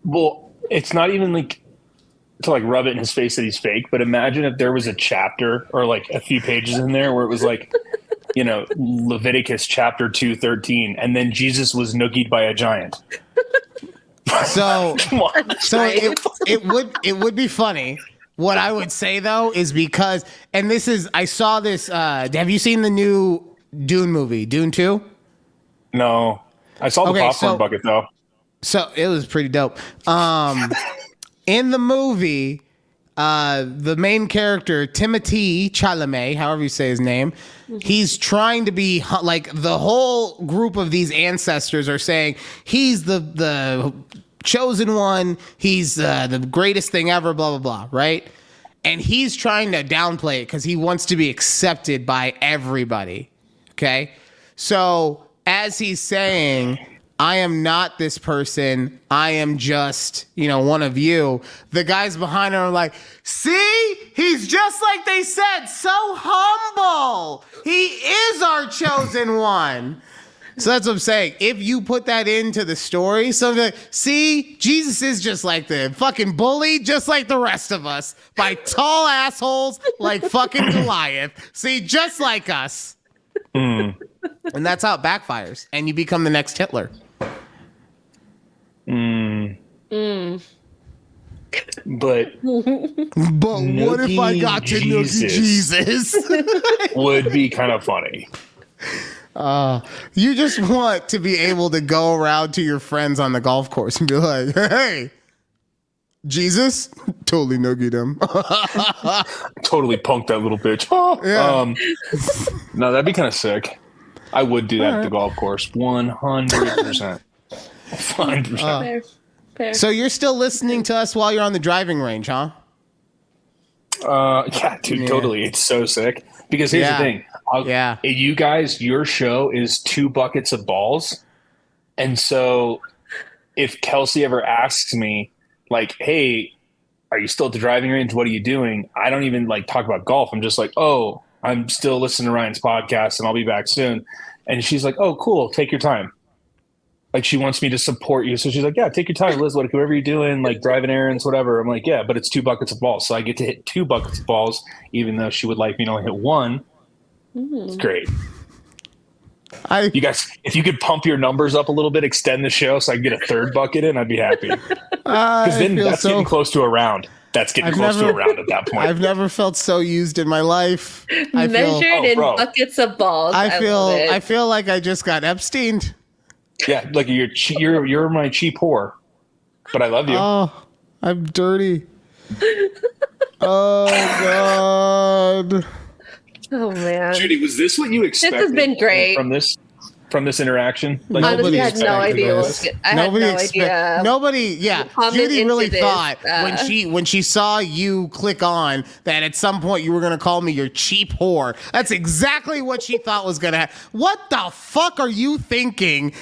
Well, it's not even like to like rub it in his face that he's fake, but imagine if there was a chapter or like a few pages in there where it was like, you know, Leviticus chapter 2:13, and then Jesus was noogied by a giant. So it would be funny. What I would say though is because, and this is, I saw this. Have you seen the new Dune movie, Dune 2? No, I saw the popcorn bucket though. So it was pretty dope. In the movie, the main character, Timothée Chalamet, however you say his name, he's trying to be like, the whole group of these ancestors are saying he's the chosen one. He's the greatest thing ever, blah, blah, blah, right? And he's trying to downplay it because he wants to be accepted by everybody, okay? So as he's saying, I am not this person. I am just, you know, one of you. The guys behind him are like, see, he's just like they said, so humble. He is our chosen one. So that's what I'm saying. If you put that into the story, so like, see, Jesus is just like the fucking bully, just like the rest of us, by tall assholes like fucking Goliath. See, just like us. And that's how it backfires. And you become the next Hitler. But what if I got to noogie Jesus? Would be kind of funny. You just want to be able to go around to your friends on the golf course and be like, hey, Jesus, totally noogied him. Totally punked that little bitch. Yeah. No, that'd be kind of sick. I would do that at the golf course. 100%. 100%. Fair. So you're still listening to us while you're on the driving range, huh? Yeah, dude, totally. It's so sick. Because here's the thing. You guys, your show is 2 buckets of balls. And so if Kelsey ever asks me, like, hey, are you still at the driving range? What are you doing? I don't even like talk about golf. I'm just like, oh, I'm still listening to Ryan's podcast and I'll be back soon. And she's like, oh, cool. Take your time. Like, she wants me to support you. So she's like, yeah, take your time, Liz. Like, whatever you're doing, like driving errands, whatever. I'm like, yeah, but it's 2 buckets of balls. So I get to hit 2 buckets of balls, even though she would like me to only hit 1. It's great. You guys, if you could pump your numbers up a little bit, extend the show so I can get a 3rd bucket in, I'd be happy. Because then that's getting close to a round. That's getting close to a round at that point. I've never felt so used in my life. Measured in buckets of balls. I feel like I just got Epsteined. Yeah, like you're my cheap whore, but I love you. Oh, I'm dirty. Oh God. Oh man, Judy, was this what you expected? This has been great from this interaction. Like, honestly, I had no idea. Nobody. Yeah, Judy really thought when she saw you click on that at some point you were gonna call me your cheap whore. That's exactly what she thought was gonna happen. What the fuck are you thinking?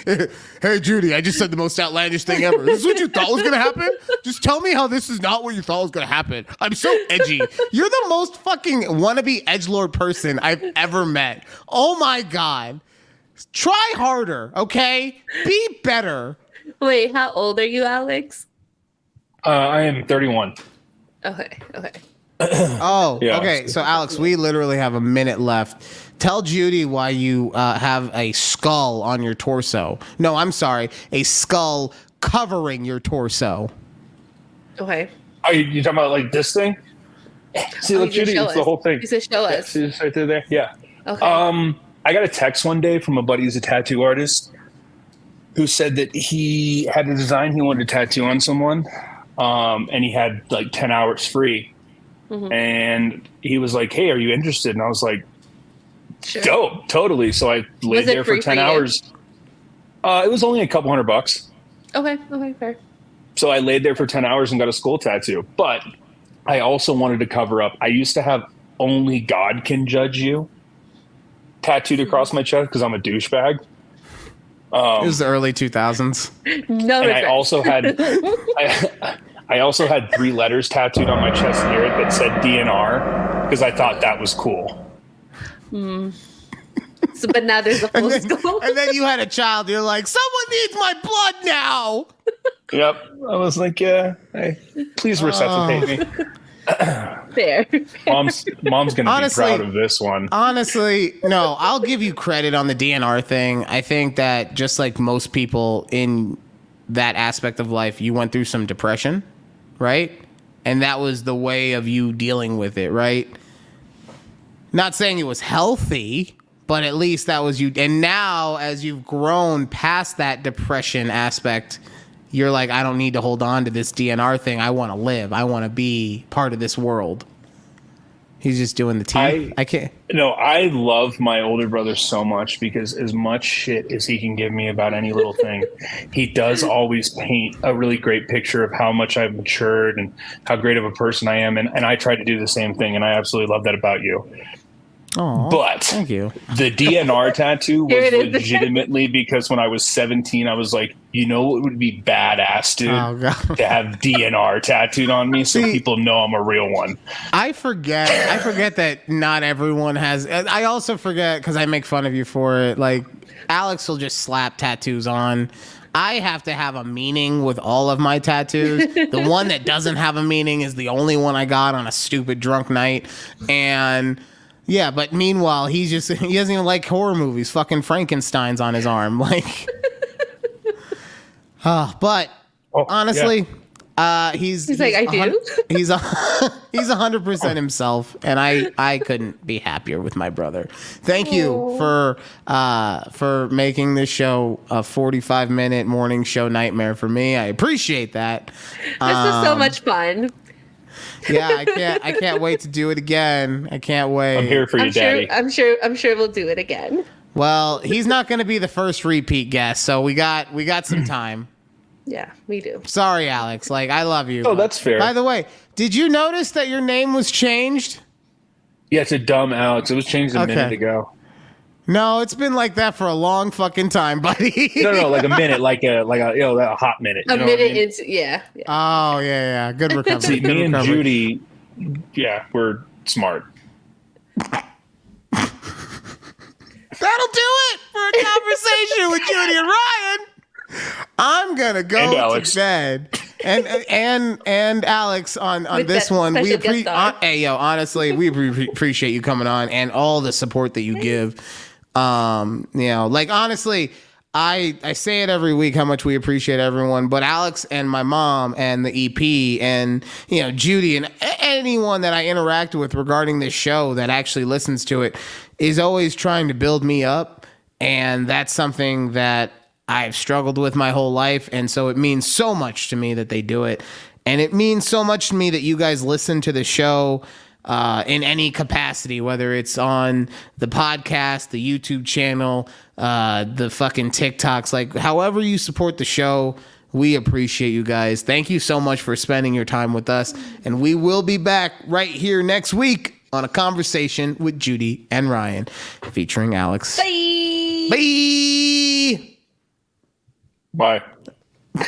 Hey, Judy, I just said the most outlandish thing ever. This is what you thought was gonna happen? Just tell me how this is not what you thought was gonna happen. I'm so edgy. You're the most fucking wannabe edgelord person I've ever met. Oh my God. Try harder, okay? Be better. Wait, how old are you, Alex? I am 31. Okay. Oh, yeah. Okay. So, Alex, we literally have a minute left. Tell Judy why you have a skull on your torso. No, I'm sorry. A skull covering your torso. Okay. Are you talking about like this thing? See, look, Judy, it's the whole thing. You said show us. See this right there? Yeah. Okay. I got a text one day from a buddy who's a tattoo artist who said that he had a design he wanted to tattoo on someone, and he had like 10 hours free. Mm-hmm. And he was like, hey, are you interested? And I was like, sure. Dope, totally. So I laid there for 10 hours. It was only a couple $100. Okay, fair. So I laid there for 10 hours and got a skull tattoo. But I also wanted to cover up. I used to have "Only God Can Judge You" tattooed across my chest because I'm a douchebag. It was the early 2000s. No, and I also had 3 letters tattooed on my chest near it that said DNR because I thought that was cool. So, but now there's a full skull. And then you had a child. You're like, someone needs my blood now. Yep. I was like, yeah, hey, please resuscitate me. Fair. Mom's going to be proud of this one. Honestly, no, I'll give you credit on the DNR thing. I think that just like most people in that aspect of life, you went through some depression, right? And that was the way of you dealing with it, right? Not saying it was healthy, but at least that was you. And now, as you've grown past that depression aspect, you're like, I don't need to hold on to this DNR thing. I want to live. I want to be part of this world. He's just doing the team. I can't. No, I love my older brother so much because as much shit as he can give me about any little thing, he does always paint a really great picture of how much I've matured and how great of a person I am. And I try to do the same thing. And I absolutely love that about you. Oh, but thank you. The DNR tattoo was legitimately because when I was 17, I was like, you know what would be badass, dude? Oh, God. To have DNR tattooed on me so people know I'm a real one. I forget that not everyone has. I also forget because I make fun of you for it. Like, Alex will just slap tattoos on. I have to have a meaning with all of my tattoos. The one that doesn't have a meaning is the only one I got on a stupid drunk night. And yeah, but meanwhile, he doesn't even like horror movies. Fucking Frankenstein's on his arm. Like, but honestly, he's like, I do. He's 100% himself, and I couldn't be happier with my brother. Thank you for making this show a 45-minute morning show nightmare for me. I appreciate that. This was so much fun. Yeah, I can't wait to do it again. I can't wait. I'm here for you, Daddy. I'm sure we'll do it again. Well, he's not going to be the first repeat guest, so we got some time. Yeah, we do. Sorry, Alex. Like, I love you. Oh, that's fair. By the way, did you notice that your name was changed? Yeah, it's a dumb Alex. It was changed a minute ago. No, it's been like that for a long fucking time, buddy. No, like a minute, like a a hot minute. A minute into yeah. Oh yeah. Good recovery. See, Good me and recovery. Judy, yeah, we're smart. That'll do it for a conversation with Judy and Ryan. I'm gonna go to bed. And Alex on this one, we honestly, we appreciate you coming on and all the support that you give. Like honestly, I say it every week how much we appreciate everyone, but Alex and my mom and the EP and Judy and anyone that I interact with regarding this show that actually listens to it is always trying to build me up, and that's something that I've struggled with my whole life, and so it means so much to me that they do it, and it means so much to me that you guys listen to the show in any capacity, whether it's on the podcast, the YouTube channel, the fucking TikToks, like however you support the show. We appreciate you guys. Thank you so much for spending your time with us, and we will be back right here next week on A Conversation with Judy and Ryan, featuring Alex. Bye. Bye. Bye.